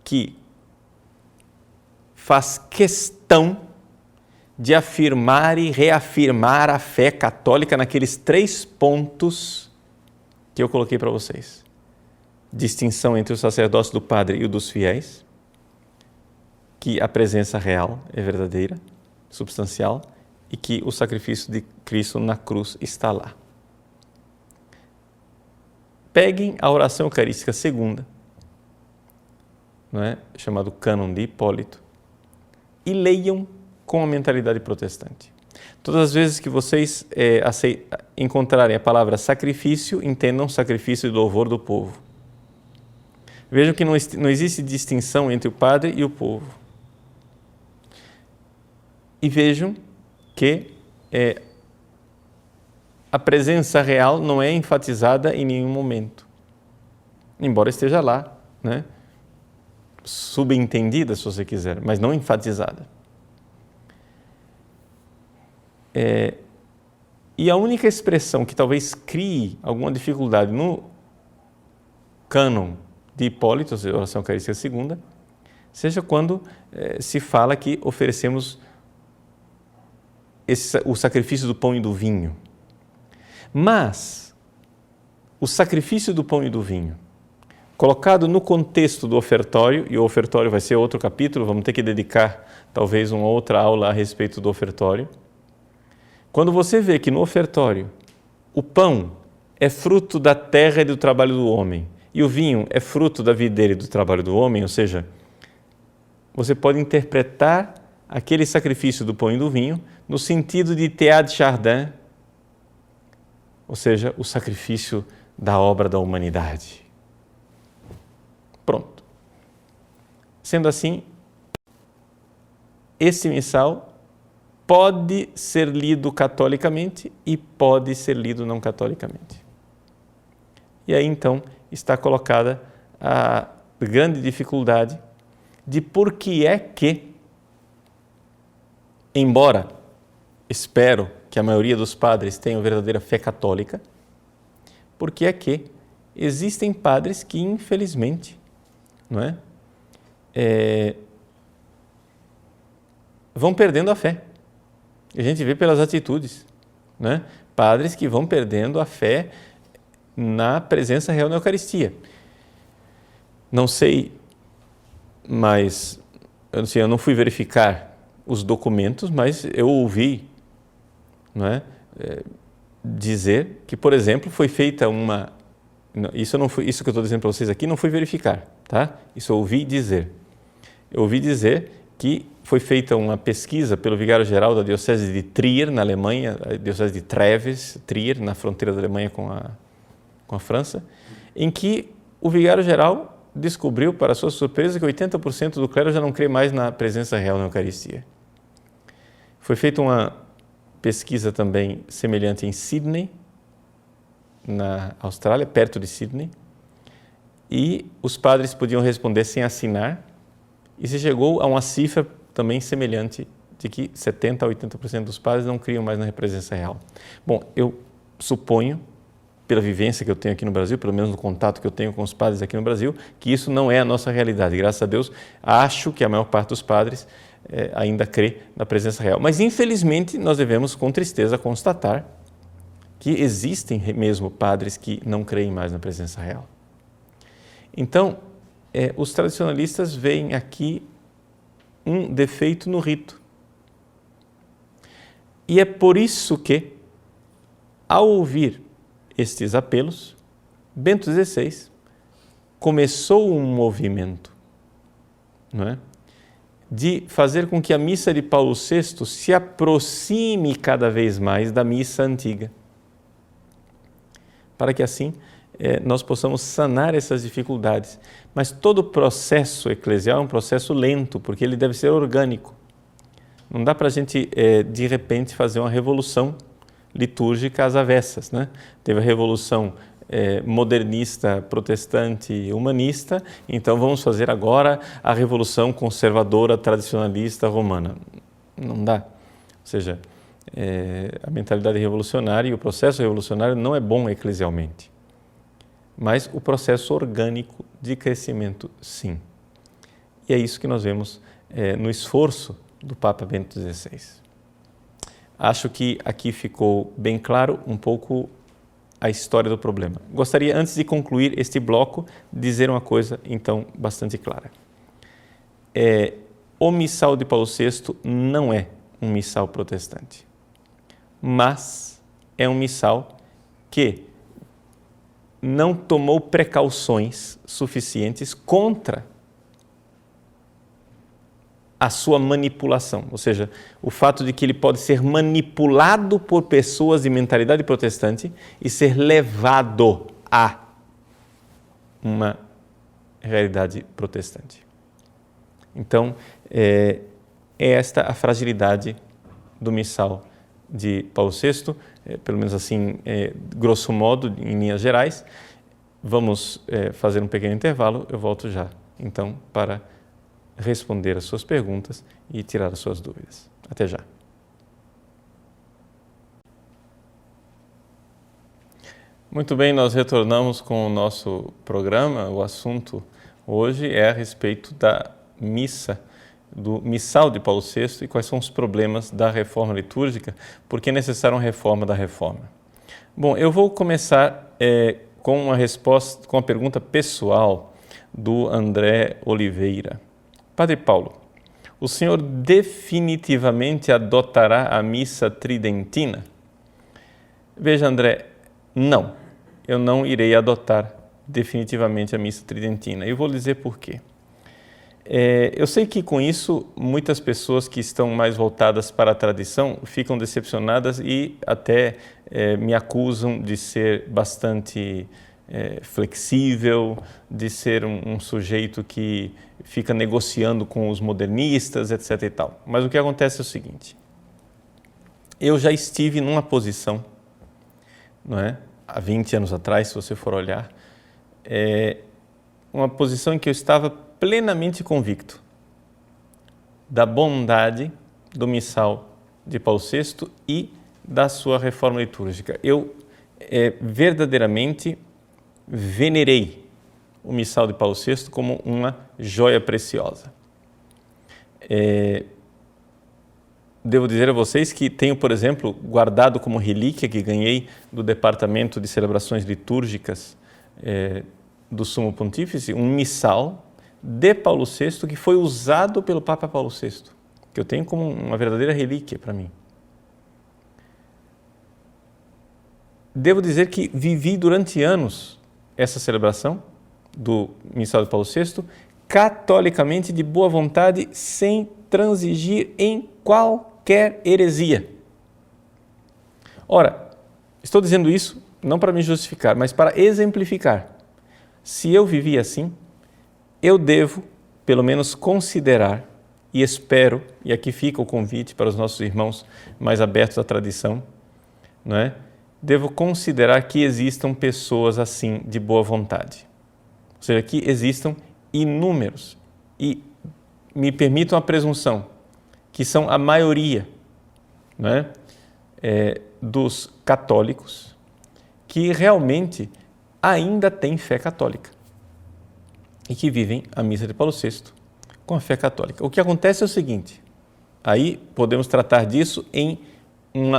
que faz questão de afirmar e reafirmar a fé católica naqueles 3 pontos que eu coloquei para vocês. Distinção entre o sacerdócio do padre e o dos fiéis, que a presença real é verdadeira, substancial, e que o sacrifício de Cristo na cruz está lá. Peguem a oração eucarística segunda, não é? Chamado Cânon de Hipólito, e leiam com a mentalidade protestante. Todas as vezes que vocês encontrarem a palavra sacrifício, entendam sacrifício de louvor do povo. Vejam que não existe distinção entre o padre e o povo. E vejam que a presença real não é enfatizada em nenhum momento, embora esteja lá, né? Subentendida, se você quiser, mas não enfatizada. E a única expressão que talvez crie alguma dificuldade no cânon de Hipólito, ou seja, oração eucarística segunda, seja quando se fala que oferecemos o sacrifício do pão e do vinho. Mas o sacrifício do pão e do vinho, colocado no contexto do ofertório, e o ofertório vai ser outro capítulo, vamos ter que dedicar talvez uma outra aula a respeito do ofertório, Quando você vê que no ofertório o pão é fruto da terra e do trabalho do homem, e o vinho é fruto da videira e do trabalho do homem, ou seja, você pode interpretar aquele sacrifício do pão e do vinho no sentido de Tead Chardin, ou seja, o sacrifício da obra da humanidade. Pronto. Sendo assim, esse missal pode ser lido catolicamente e pode ser lido não catolicamente. E aí, então, está colocada a grande dificuldade de por que é que, embora espero que a maioria dos padres tenham verdadeira fé católica, por que é que existem padres que, infelizmente, não é? Vão perdendo a fé. A gente vê pelas atitudes, né? Padres que vão perdendo a fé na presença real na Eucaristia. Não sei, mas eu não fui verificar os documentos, mas eu ouvi, não é? Dizer que, por exemplo, foi feita uma... Isso que eu estou dizendo para vocês aqui não fui verificar, tá? Isso eu ouvi dizer. Eu ouvi dizer que foi feita uma pesquisa pelo vigário-geral da Diocese de Trier, na Alemanha, a Diocese de Treves, Trier, na fronteira da Alemanha com a França, em que o vigário-geral descobriu, para sua surpresa, que 80% do clero já não crê mais na presença real na Eucaristia. Foi feita uma pesquisa também semelhante em Sydney, na Austrália, perto de Sydney, e os padres podiam responder sem assinar, e se chegou a uma cifra também semelhante de que 70% a 80% dos padres não criam mais na presença real. Bom, eu suponho, pela vivência que eu tenho aqui no Brasil, pelo menos no contato que eu tenho com os padres aqui no Brasil, que isso não é a nossa realidade. Graças a Deus, acho que a maior parte dos padres ainda crê na presença real. Mas, infelizmente, nós devemos, com tristeza, constatar que existem mesmo padres que não creem mais na presença real. Então, os tradicionalistas veem aqui um defeito no rito. E é por isso que, ao ouvir estes apelos, Bento XVI começou um movimento, não é? De fazer com que a missa de Paulo VI se aproxime cada vez mais da missa antiga, para que assim nós possamos sanar essas dificuldades. Mas todo o processo eclesial é um processo lento, porque ele deve ser orgânico. Não dá para a gente, de repente, fazer uma revolução litúrgica às avessas, né? Teve a revolução modernista, protestante, humanista, então vamos fazer agora a revolução conservadora, tradicionalista, romana. Não dá. Ou seja, a mentalidade revolucionária e o processo revolucionário não é bom eclesialmente. Mas o processo orgânico de crescimento, sim. E é isso que nós vemos no esforço do Papa Bento XVI. Acho que aqui ficou bem claro um pouco a história do problema. Gostaria, antes de concluir este bloco, dizer uma coisa, então, bastante clara. O missal de Paulo VI não é um missal protestante, mas é um missal que não tomou precauções suficientes contra a sua manipulação, ou seja, o fato de que ele pode ser manipulado por pessoas de mentalidade protestante e ser levado a uma realidade protestante. Então, é esta a fragilidade do missal de Paulo VI, pelo menos assim, grosso modo, em linhas gerais. Vamos fazer um pequeno intervalo, eu volto já, então, para responder as suas perguntas e tirar as suas dúvidas. Até já. Muito bem, nós retornamos com o nosso programa. O assunto hoje é a respeito da missa, do missal de Paulo VI e quais são os problemas da reforma litúrgica, porque é necessária uma reforma da reforma. Bom, eu vou começar com uma resposta, com uma pergunta pessoal do André Oliveira. Padre Paulo, o senhor definitivamente adotará a missa tridentina? Veja, André, não, eu não irei adotar definitivamente a missa tridentina. Eu vou lhe dizer por quê. Eu sei que com isso muitas pessoas que estão mais voltadas para a tradição ficam decepcionadas e até me acusam de ser bastante flexível, de ser um sujeito que fica negociando com os modernistas, etc. e tal. Mas o que acontece é o seguinte: eu já estive numa posição, não é? Há 20 anos atrás, se você for olhar, uma posição em que eu estava plenamente convicto da bondade do missal de Paulo VI e da sua reforma litúrgica. Eu verdadeiramente venerei o missal de Paulo VI como uma joia preciosa. Devo dizer a vocês que tenho, por exemplo, guardado como relíquia que ganhei do Departamento de Celebrações Litúrgicas do Sumo Pontífice, um missal de Paulo VI que foi usado pelo Papa Paulo VI, que eu tenho como uma verdadeira relíquia para mim. Devo dizer que vivi durante anos essa celebração do missal de Paulo VI catolicamente, de boa vontade, sem transigir em qualquer heresia. Ora, estou dizendo isso não para me justificar, mas para exemplificar. Se eu vivi assim, eu devo, pelo menos, considerar, e espero, e aqui fica o convite para os nossos irmãos mais abertos à tradição, não é? Devo considerar que existam pessoas assim de boa vontade. Ou seja, que existam inúmeros, e me permitam a presunção, que são a maioria, não é? Dos católicos que realmente ainda têm fé católica e que vivem a missa de Paulo VI com a fé católica. O que acontece é o seguinte, aí podemos tratar disso em um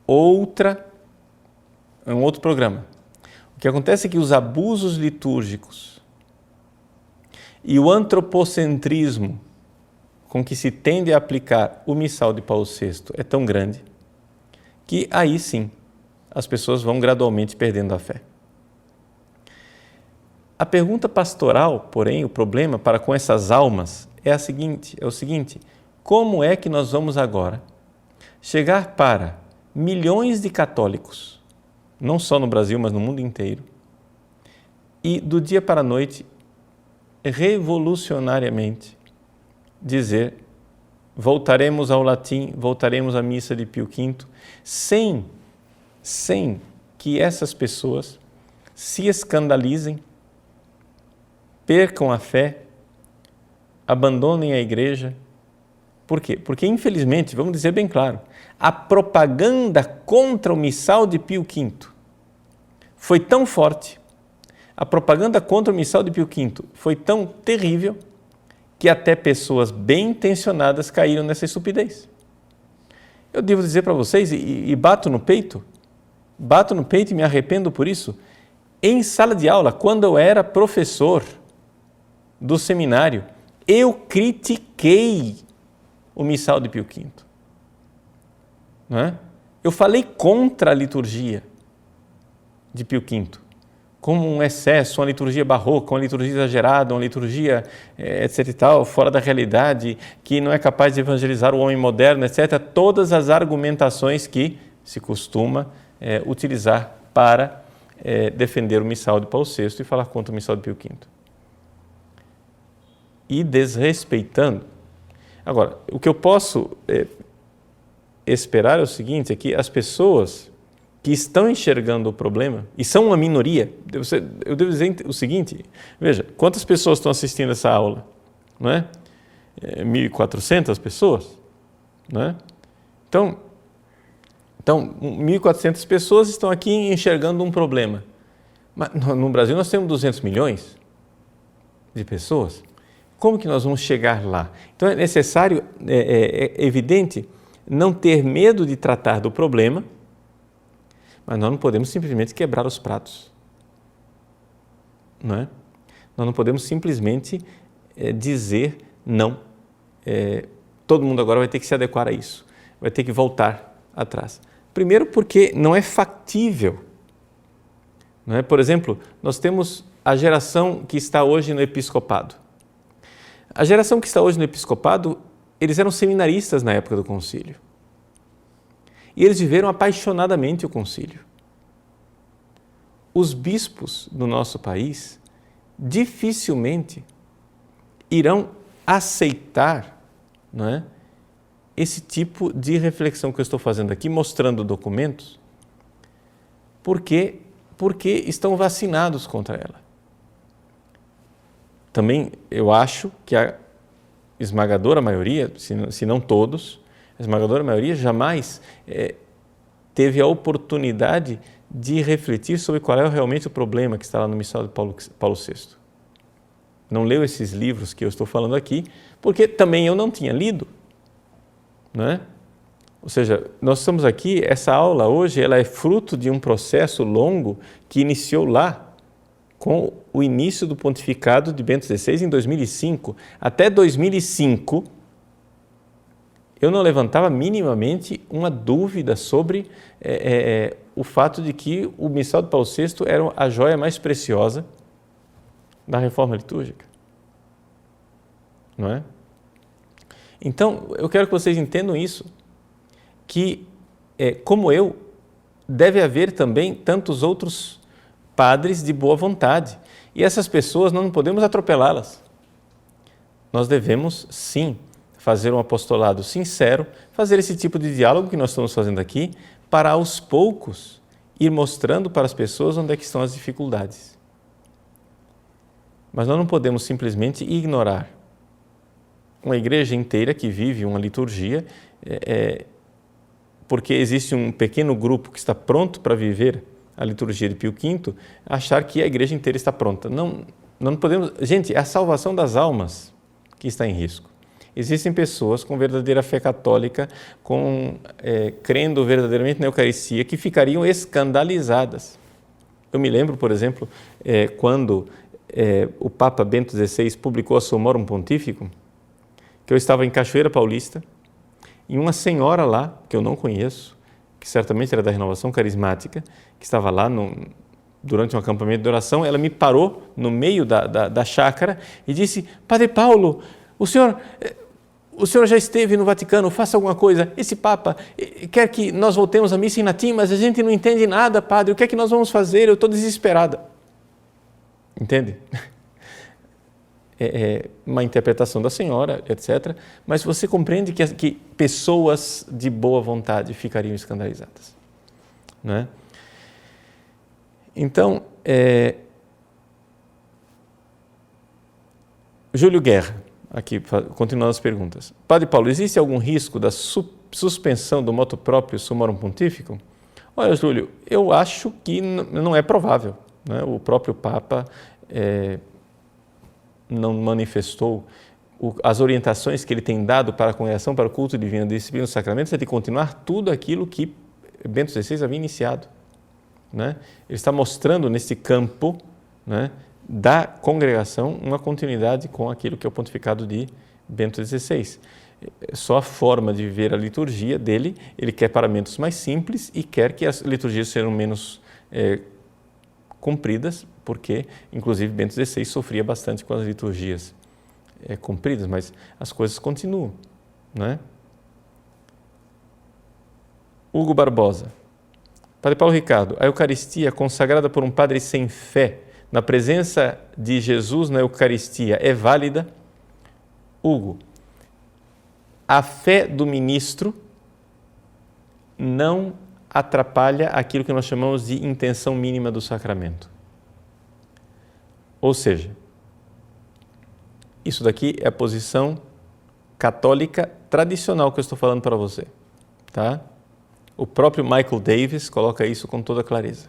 outro programa. O que acontece é que os abusos litúrgicos e o antropocentrismo com que se tende a aplicar o missal de Paulo VI é tão grande que aí sim as pessoas vão gradualmente perdendo a fé. A pergunta pastoral, porém, o problema para com essas almas é o seguinte: como é que nós vamos agora chegar para milhões de católicos, não só no Brasil, mas no mundo inteiro, e do dia para a noite, revolucionariamente, dizer voltaremos ao latim, voltaremos à missa de Pio V, sem que essas pessoas se escandalizem, percam a fé, abandonem a igreja. Por quê? Porque, infelizmente, vamos dizer bem claro, a propaganda contra o missal de Pio V foi tão forte, a propaganda contra o missal de Pio V foi tão terrível, que até pessoas bem intencionadas caíram nessa estupidez. Eu devo dizer para vocês, e bato no peito e me arrependo por isso, em sala de aula, quando eu era professor do seminário, eu critiquei o missal de Pio V. Não é? Eu falei contra a liturgia de Pio V, como um excesso, uma liturgia barroca, uma liturgia exagerada, uma liturgia, etc. e tal, fora da realidade, que não é capaz de evangelizar o homem moderno, etc. Todas as argumentações que se costuma utilizar para defender o missal de Paulo VI e falar contra o missal de Pio V. E desrespeitando. Agora, o que eu posso esperar é o seguinte, é que as pessoas que estão enxergando o problema, e são uma minoria, eu devo dizer o seguinte, veja, quantas pessoas estão assistindo essa aula? Não é? 1.400 pessoas? Não é? Então, 1.400 pessoas estão aqui enxergando um problema. Mas no Brasil nós temos 200 milhões de pessoas. Como que nós vamos chegar lá? Então é necessário, é evidente, não ter medo de tratar do problema, mas nós não podemos simplesmente quebrar os pratos. Não é? Nós não podemos simplesmente dizer não. todo mundo agora vai ter que se adequar a isso, vai ter que voltar atrás. Primeiro porque não é factível. Não é? Por exemplo, nós temos a geração que está hoje no episcopado. A geração que está hoje no episcopado, eles eram seminaristas na época do concílio. E eles viveram apaixonadamente o concílio. Os bispos do nosso país dificilmente irão aceitar, não é, esse tipo de reflexão que eu estou fazendo aqui, mostrando documentos, porque estão vacinados contra ela. Também eu acho que a esmagadora maioria, se não todos, a esmagadora maioria jamais teve a oportunidade de refletir sobre qual é realmente o problema que está lá no Missal de Paulo VI. Não leu esses livros que eu estou falando aqui, porque também eu não tinha lido, não é? Ou seja, nós estamos aqui, essa aula hoje, ela é fruto de um processo longo que iniciou lá, com o início do pontificado de Bento XVI em 2005. Até 2005, eu não levantava minimamente uma dúvida sobre o fato de que o Missal de Paulo VI era a joia mais preciosa da reforma litúrgica. Não é? Então, eu quero que vocês entendam isso, que, como eu, deve haver também tantos outros padres de boa vontade. E essas pessoas nós não podemos atropelá-las. Nós devemos, sim, fazer um apostolado sincero, fazer esse tipo de diálogo que nós estamos fazendo aqui, para aos poucos ir mostrando para as pessoas onde é que estão as dificuldades. Mas nós não podemos simplesmente ignorar uma igreja inteira que vive uma liturgia, porque existe um pequeno grupo que está pronto para viver a liturgia de Pio V, achar que a igreja inteira está pronta. Não podemos... Gente, é a salvação das almas que está em risco. Existem pessoas com verdadeira fé católica, crendo verdadeiramente na Eucaristia, que ficariam escandalizadas. Eu me lembro, por exemplo, quando o Papa Bento XVI publicou a Summorum Pontificum, que eu estava em Cachoeira Paulista, e uma senhora lá, que eu não conheço, que certamente era da Renovação Carismática, que estava lá durante um acampamento de oração, ela me parou no meio da chácara e disse: Padre Paulo, o senhor já esteve no Vaticano, faça alguma coisa. Esse Papa quer que nós voltemos à missa em latim, mas a gente não entende nada, padre. O que é que nós vamos fazer? Eu estou desesperada. Entende? Uma interpretação da senhora, etc. Mas você compreende que pessoas de boa vontade ficariam escandalizadas. Não é? Então, Júlio Guerra, aqui, continuando as perguntas. Padre Paulo, existe algum risco da suspensão do motu proprio Summorum Pontificum? Olha, Júlio, eu acho que não é provável. Né? O próprio Papa não manifestou as orientações que ele tem dado para a congregação, para o culto divino, disciplina dos sacramentos, é de continuar tudo aquilo que Bento XVI havia iniciado. Né? Ele está mostrando nesse campo, né, da congregação uma continuidade com aquilo que é o pontificado de Bento XVI. Só a forma de viver a liturgia dele, ele quer paramentos mais simples e quer que as liturgias sejam menos compridas, porque, inclusive, Bento XVI sofria bastante com as liturgias compridas, mas as coisas continuam. Não é? Hugo Barbosa. Padre Paulo Ricardo, a Eucaristia consagrada por um padre sem fé, na presença de Jesus na Eucaristia, é válida? Hugo, a fé do ministro não atrapalha aquilo que nós chamamos de intenção mínima do sacramento. Ou seja, isso daqui é a posição católica tradicional que eu estou falando para você. Tá? O próprio Michael Davis coloca isso com toda clareza.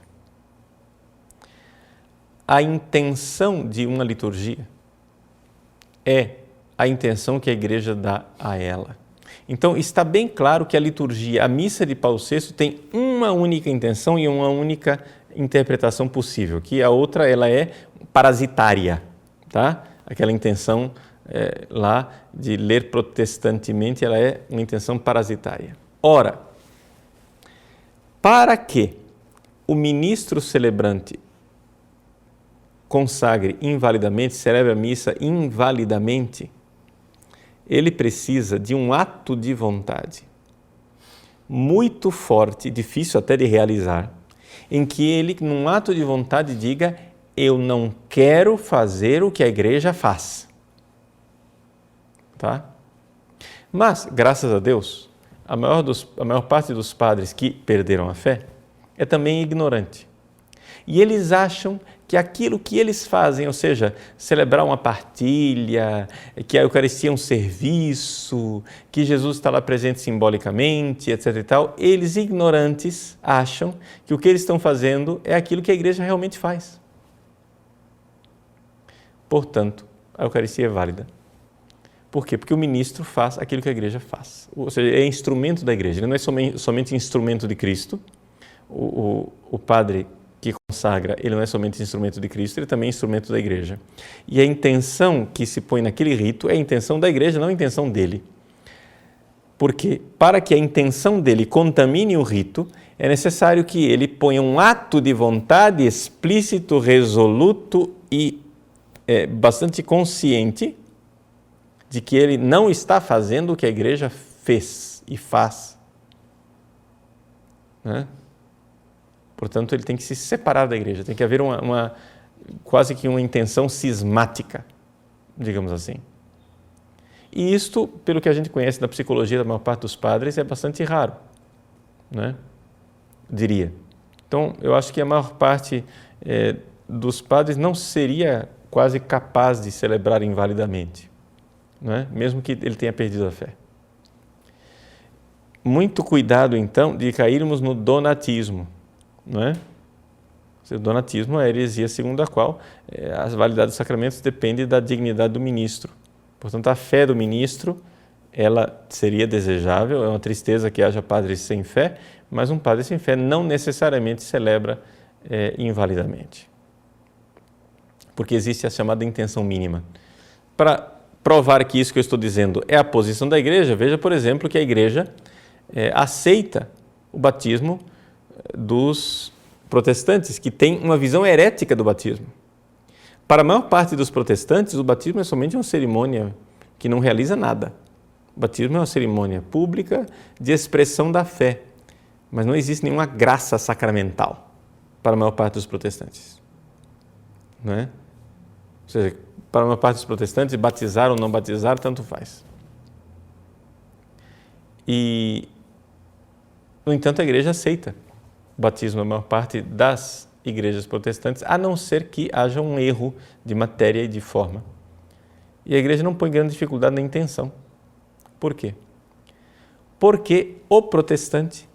A intenção de uma liturgia é a intenção que a igreja dá a ela. Então, está bem claro que a liturgia, a missa de Paulo VI, tem uma única intenção e uma única interpretação possível, que a outra ela é parasitária, tá? Aquela intenção lá de ler protestantemente, ela é uma intenção parasitária. Ora, para que o ministro celebrante consagre invalidamente, celebre a missa invalidamente, ele precisa de um ato de vontade muito forte, difícil até de realizar, em que ele, num ato de vontade, diga: eu não quero fazer o que a igreja faz. Tá? Mas, graças a Deus, a maior parte dos padres que perderam a fé é também ignorante. E eles acham que aquilo que eles fazem, ou seja, celebrar uma partilha, que a Eucaristia é um serviço, que Jesus está lá presente simbolicamente, etc. e tal, eles ignorantes acham que o que eles estão fazendo é aquilo que a igreja realmente faz. Portanto, a Eucaristia é válida. Por quê? Porque o ministro faz aquilo que a igreja faz. Ou seja, é instrumento da igreja, ele não é somente instrumento de Cristo. O padre que consagra, ele não é somente instrumento de Cristo, ele também é instrumento da igreja. E a intenção que se põe naquele rito é a intenção da igreja, não a intenção dele. Porque para que a intenção dele contamine o rito, é necessário que ele ponha um ato de vontade explícito, resoluto e bastante consciente de que ele não está fazendo o que a igreja fez e faz. Né? Portanto, ele tem que se separar da igreja, tem que haver quase que uma intenção cismática, digamos assim. E isto, pelo que a gente conhece da psicologia da maior parte dos padres, é bastante raro, né? Diria. Então, eu acho que a maior parte dos padres não seria quase capaz de celebrar invalidamente, né? Mesmo que ele tenha perdido a fé. Muito cuidado, então, de cairmos no donatismo. Não é? O donatismo é a heresia segundo a qual as validade dos sacramentos depende da dignidade do ministro. Portanto, a fé do ministro, ela seria desejável, é uma tristeza que haja padres sem fé, mas um padre sem fé não necessariamente celebra invalidamente. Porque existe a chamada intenção mínima. Para provar que isso que eu estou dizendo é a posição da igreja, veja, por exemplo, que a igreja aceita o batismo dos protestantes, que têm uma visão herética do batismo. Para a maior parte dos protestantes, o batismo é somente uma cerimônia que não realiza nada. O batismo é uma cerimônia pública de expressão da fé, mas não existe nenhuma graça sacramental para a maior parte dos protestantes. Não é? Ou seja, para a maior parte dos protestantes, batizar ou não batizar, tanto faz. E, no entanto, a igreja aceita o batismo na maior parte das igrejas protestantes, a não ser que haja um erro de matéria e de forma. E a igreja não põe grande dificuldade na intenção. Por quê? Porque o protestante,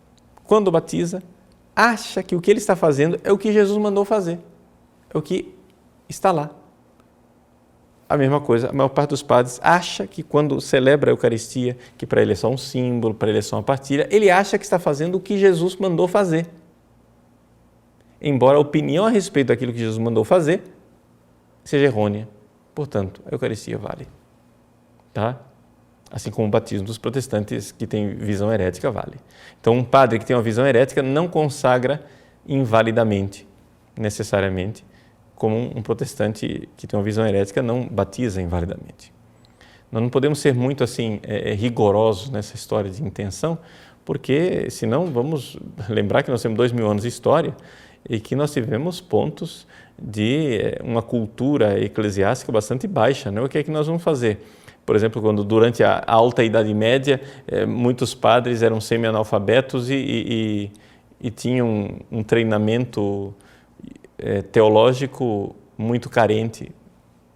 quando batiza, acha que o que ele está fazendo é o que Jesus mandou fazer, é o que está lá. A mesma coisa, a maior parte dos padres acha que quando celebra a Eucaristia, que para ele é só um símbolo, para ele é só uma partilha, ele acha que está fazendo o que Jesus mandou fazer. Embora a opinião a respeito daquilo que Jesus mandou fazer seja errônea. Portanto, a Eucaristia vale. Tá? Assim como o batismo dos protestantes que têm visão herética vale. Então, um padre que tem uma visão herética não consagra invalidamente, necessariamente, como um protestante que tem uma visão herética não batiza invalidamente. Nós não podemos ser muito assim rigorosos nessa história de intenção, porque senão vamos lembrar que nós temos 2000 anos de história e que nós tivemos pontos de uma cultura eclesiástica bastante baixa, né? O que é que nós vamos fazer? Por exemplo, quando durante a Alta Idade Média, muitos padres eram semi-analfabetos e tinham um treinamento teológico muito carente.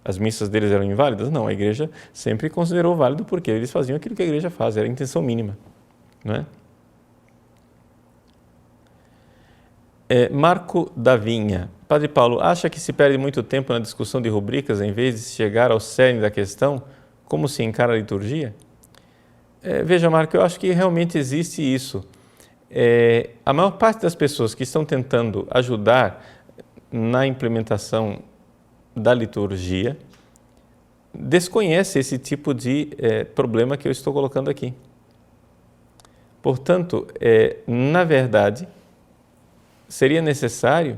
As missas deles eram inválidas? Não, a igreja sempre considerou válido porque eles faziam aquilo que a igreja faz, era a intenção mínima, não é? Marco da Vinha. Padre Paulo, acha que se perde muito tempo na discussão de rubricas em vez de chegar ao cerne da questão? Como se encara a liturgia? Veja, Marco, eu acho que realmente existe isso. A maior parte das pessoas que estão tentando ajudar na implementação da liturgia desconhece esse tipo de problema que eu estou colocando aqui. Portanto, na verdade, seria necessário,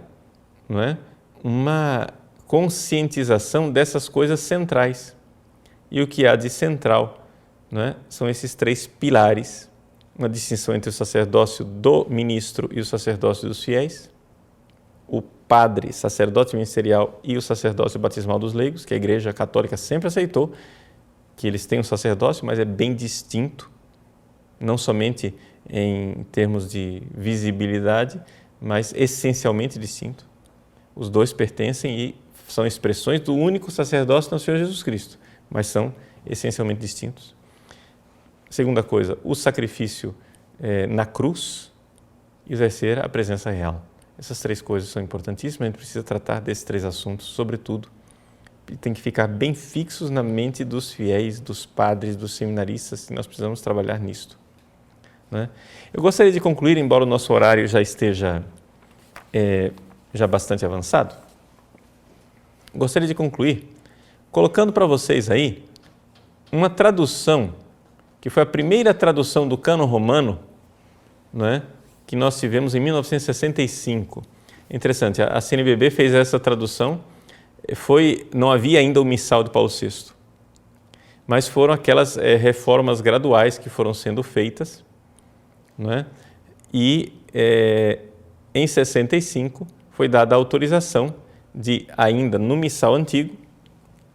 não é, uma conscientização dessas coisas centrais. E o que há de central, não é, são esses 3 pilares, uma distinção entre o sacerdócio do ministro e o sacerdócio dos fiéis, o padre, sacerdote ministerial e o sacerdócio batismal dos leigos, que a Igreja Católica sempre aceitou, que eles têm um sacerdócio, mas é bem distinto, não somente em termos de visibilidade, mas essencialmente distinto. Os dois pertencem e são expressões do único sacerdócio do Senhor Jesus Cristo, mas são essencialmente distintos. Segunda coisa, o sacrifício na cruz e exercer a presença real. Essas 3 coisas são importantíssimas, a gente precisa tratar desses 3 assuntos, sobretudo. E tem que ficar bem fixos na mente dos fiéis, dos padres, dos seminaristas, e nós precisamos trabalhar nisto. Né? Eu gostaria de concluir, embora o nosso horário já esteja já bastante avançado, gostaria de concluir colocando para vocês aí uma tradução, que foi a primeira tradução do cânon romano, não é? Que nós tivemos em 1965. Interessante, a CNBB fez essa tradução, não havia ainda o Missal de Paulo VI, mas foram aquelas reformas graduais que foram sendo feitas, não é? E em 65 foi dada a autorização de, ainda no Missal antigo,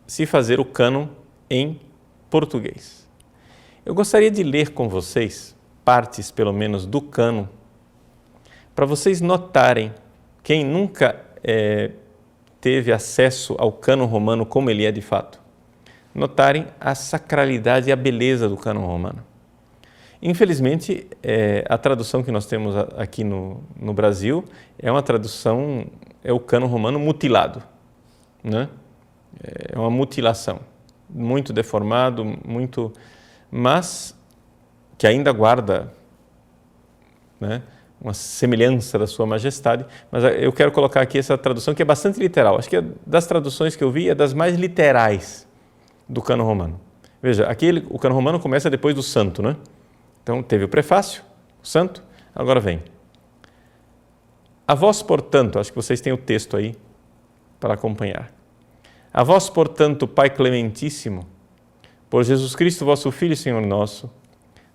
se fazer o cânon em português. Eu gostaria de ler com vocês partes, pelo menos, do cânon, para vocês notarem, quem nunca teve acesso ao cânon romano como ele é de fato, notarem a sacralidade e a beleza do cânon romano. Infelizmente, a tradução que nós temos aqui no Brasil é uma tradução, é o cânon romano mutilado, né? É uma mutilação, muito deformado, mas que ainda guarda, né, uma semelhança da sua majestade, mas eu quero colocar aqui essa tradução que é bastante literal. Acho que das traduções que eu vi é das mais literais do cânon romano. Veja, aqui o cânon romano começa depois do santo, né? Então teve o prefácio, o santo, agora vem. A vós, portanto, acho que vocês têm o texto aí para acompanhar. A vós, portanto, Pai Clementíssimo, por Jesus Cristo, vosso Filho e Senhor nosso,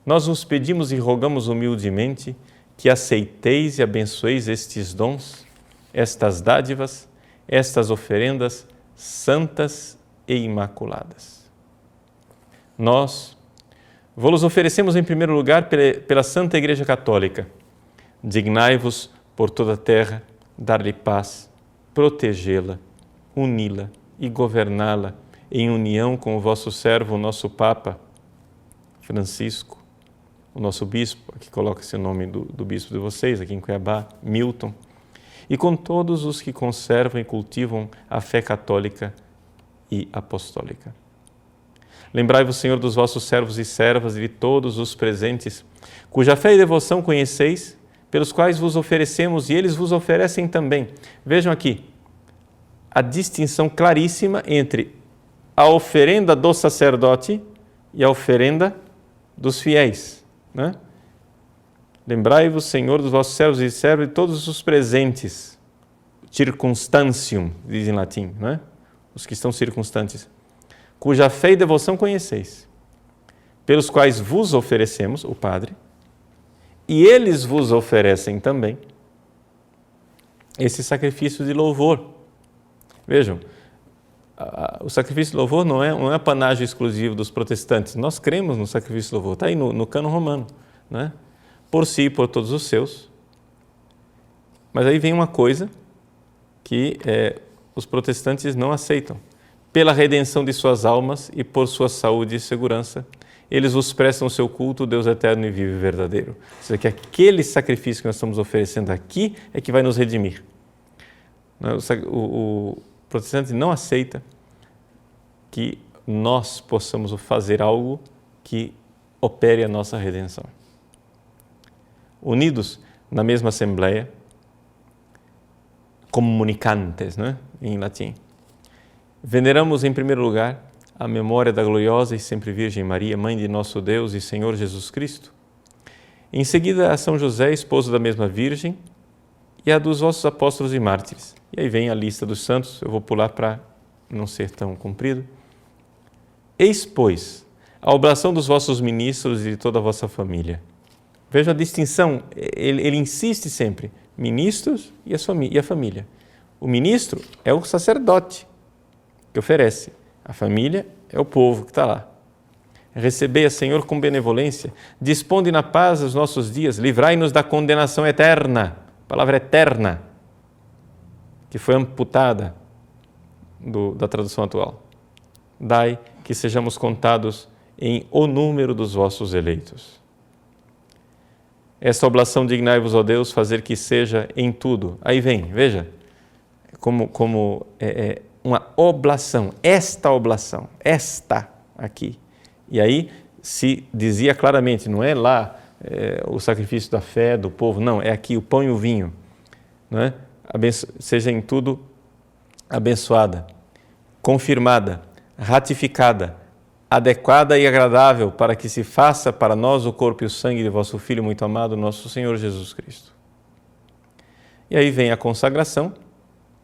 nós vos pedimos e rogamos humildemente que aceiteis e abençoeis estes dons, estas dádivas, estas oferendas santas e imaculadas. Nós vos oferecemos em primeiro lugar pela Santa Igreja Católica. Dignai-vos por toda a terra dar-lhe paz, protegê-la, uni-la e governá-la em união com o vosso servo, o nosso Papa Francisco, o nosso bispo, aqui coloca-se o nome do bispo de vocês, aqui em Cuiabá, Milton, e com todos os que conservam e cultivam a fé católica e apostólica. Lembrai-vos, Senhor, dos vossos servos e servas e de todos os presentes, cuja fé e devoção conheceis, pelos quais vos oferecemos e eles vos oferecem também. Vejam aqui a distinção claríssima entre a oferenda do sacerdote e a oferenda dos fiéis, né? Lembrai-vos, Senhor, dos vossos servos e servas e todos os presentes, circunstantium, diz em latim, né? Os que estão circunstantes, cuja fé e devoção conheceis, pelos quais vos oferecemos, o Padre, e eles vos oferecem também esse sacrifício de louvor. Vejam, o sacrifício de louvor não é panágio exclusivo dos protestantes. Nós cremos no sacrifício de louvor, está aí no cânon romano, né? Por si e por todos os seus. Mas aí vem uma coisa que os protestantes não aceitam. Pela redenção de suas almas e por sua saúde e segurança, eles vos prestam o seu culto, Deus eterno e vivo e verdadeiro. Ou seja, que aquele sacrifício que nós estamos oferecendo aqui é que vai nos redimir. O protestante não aceita que nós possamos fazer algo que opere a nossa redenção. Unidos na mesma assembleia, comunicantes, né, em latim, veneramos em primeiro lugar a memória da gloriosa e sempre Virgem Maria, Mãe de nosso Deus e Senhor Jesus Cristo. Em seguida, a São José, esposo da mesma Virgem, e a dos vossos apóstolos e mártires. E aí vem a lista dos santos, eu vou pular para não ser tão comprido. Eis, pois, a oblação dos vossos ministros e de toda a vossa família. Veja a distinção, ele insiste sempre, ministros e a família. O ministro é o sacerdote que oferece, a família é o povo que está lá. Recebei, Senhor, com benevolência, disponde na paz os nossos dias, livrai-nos da condenação eterna, a palavra eterna, que foi amputada da tradução atual. Dai que sejamos contados em o número dos vossos eleitos. Esta oblação dignai-vos, ó Deus, fazer que seja em tudo. Aí vem, veja, como uma oblação, esta aqui. E aí se dizia claramente, não é lá o sacrifício da fé do povo, não, é aqui o pão e o vinho, não é? Seja em tudo abençoada, confirmada, ratificada, adequada e agradável, para que se faça para nós o corpo e o sangue de vosso Filho muito amado, nosso Senhor Jesus Cristo. E aí vem a consagração,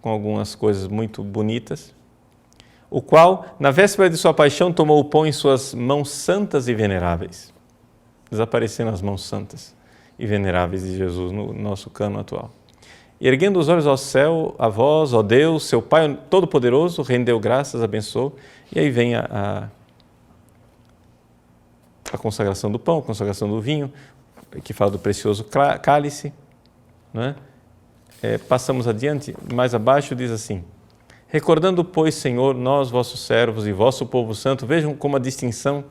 com algumas coisas muito bonitas, o qual, na véspera de sua paixão, tomou o pão em suas mãos santas e veneráveis. Desaparecendo as mãos santas e veneráveis de Jesus no nosso cânon atual. E erguendo os olhos ao céu, a vós, ó Deus, seu Pai Todo-Poderoso, rendeu graças, abençoou. E aí vem a consagração do pão, a consagração do vinho, que fala do precioso cálice. Não é? Passamos adiante, mais abaixo diz assim: recordando, pois, Senhor, nós, vossos servos e vosso povo santo, vejam como a distinção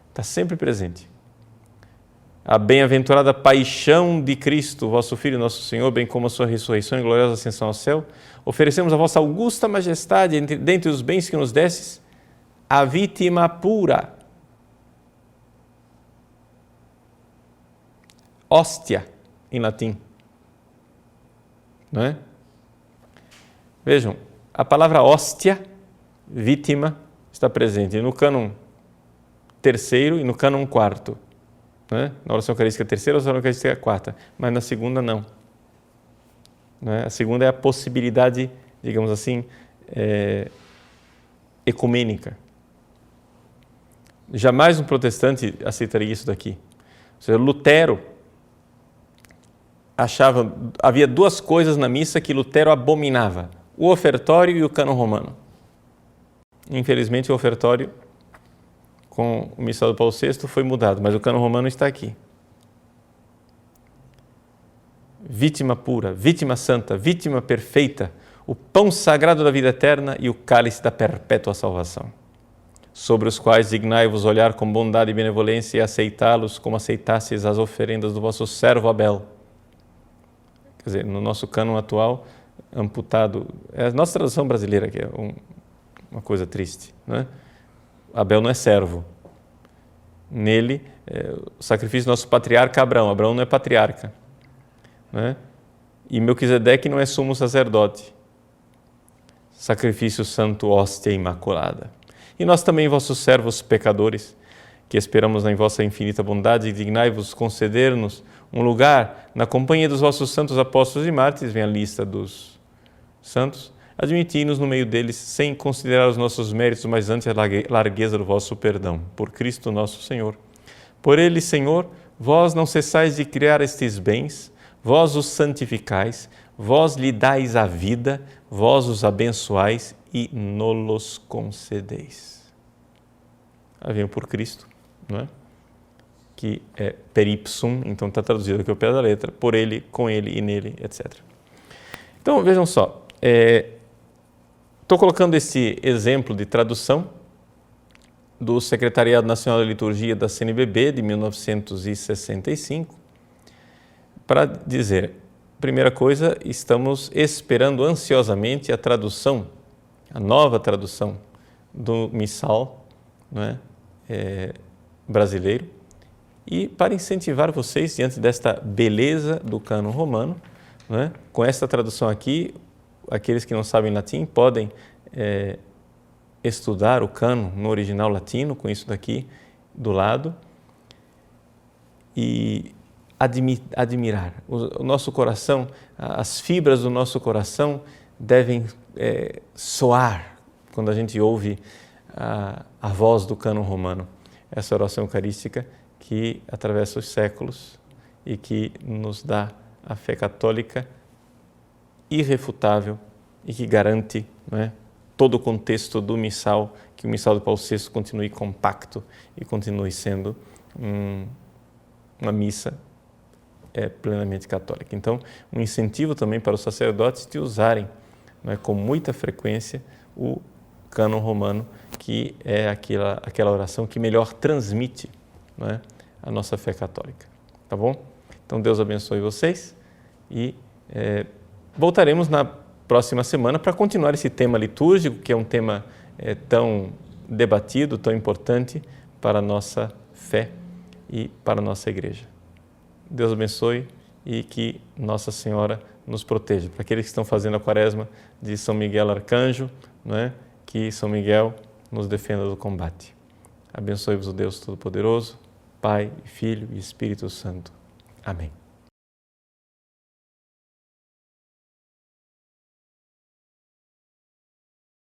está sempre presente. A bem-aventurada paixão de Cristo, vosso Filho, nosso Senhor, bem como a sua ressurreição e gloriosa ascensão ao céu, oferecemos a vossa augusta majestade, dentre os bens que nos desses, a vítima pura, hóstia, em latim. Não é? Vejam, a palavra hóstia, vítima, está presente no cânon terceiro e no cânon quarto. Na oração eucarística terceira, na oração eucarística quarta, mas na segunda não. A segunda é a possibilidade, digamos assim, ecumênica. Jamais um protestante aceitaria isso daqui. Ou seja, Lutero havia duas coisas na missa que Lutero abominava: o ofertório e o cânon romano. Infelizmente o ofertório, com o missal do Paulo VI, foi mudado, mas o cânon romano está aqui. Vítima pura, vítima santa, vítima perfeita, o pão sagrado da vida eterna e o cálice da perpétua salvação, sobre os quais dignai-vos olhar com bondade e benevolência e aceitá-los como aceitasseis as oferendas do vosso servo Abel. Quer dizer, no nosso cânon atual, amputado, é a nossa tradução brasileira, que é uma coisa triste, não é? Abel não é servo. Nele, o sacrifício do nosso patriarca Abraão. Abraão não é patriarca. Não é? E Melquisedeque não é sumo sacerdote. Sacrifício santo, hóstia imaculada. E nós também, vossos servos pecadores, que esperamos em vossa infinita bondade, dignai-vos conceder-nos um lugar na companhia dos vossos santos apóstolos e mártires, vem a lista dos santos, admiti-nos no meio deles, sem considerar os nossos méritos, mas antes a largueza do vosso perdão. Por Cristo nosso Senhor. Por ele, Senhor, vós não cessais de criar estes bens, vós os santificais, vós lhe dais a vida, vós os abençoais e nos concedeis. Aí vem por Cristo, não é? Que é per ipsum, então está traduzido aqui ao pé da letra, por ele, com ele e nele, etc. Então, vejam só, estou colocando esse exemplo de tradução do Secretariado Nacional de Liturgia da CNBB de 1965 para dizer, primeira coisa, estamos esperando ansiosamente a tradução, a nova tradução do missal, não é? Brasileiro, e para incentivar vocês diante desta beleza do cânon romano, não é? Com esta tradução aqui, aqueles que não sabem latim podem estudar o cânon no original latino, com isso daqui do lado, e admirar. O nosso coração, as fibras do nosso coração devem soar quando a gente ouve a voz do cânon romano, essa oração eucarística que atravessa os séculos e que nos dá a fé católica irrefutável e que garante, não é, todo o contexto do missal, que o missal de Paulo VI continue compacto e continue sendo uma missa plenamente católica. Então, um incentivo também para os sacerdotes de usarem, não é, com muita frequência o cânon romano, que é aquela oração que melhor transmite, não é, a nossa fé católica. Tá bom? Então, Deus abençoe vocês e voltaremos na próxima semana para continuar esse tema litúrgico, que é um tema tão debatido, tão importante para a nossa fé e para a nossa igreja. Deus abençoe e que Nossa Senhora nos proteja. Para aqueles que estão fazendo a quaresma de São Miguel Arcanjo, não é? Que São Miguel nos defenda do combate. Abençoe-vos o Deus Todo-Poderoso, Pai, Filho e Espírito Santo. Amém.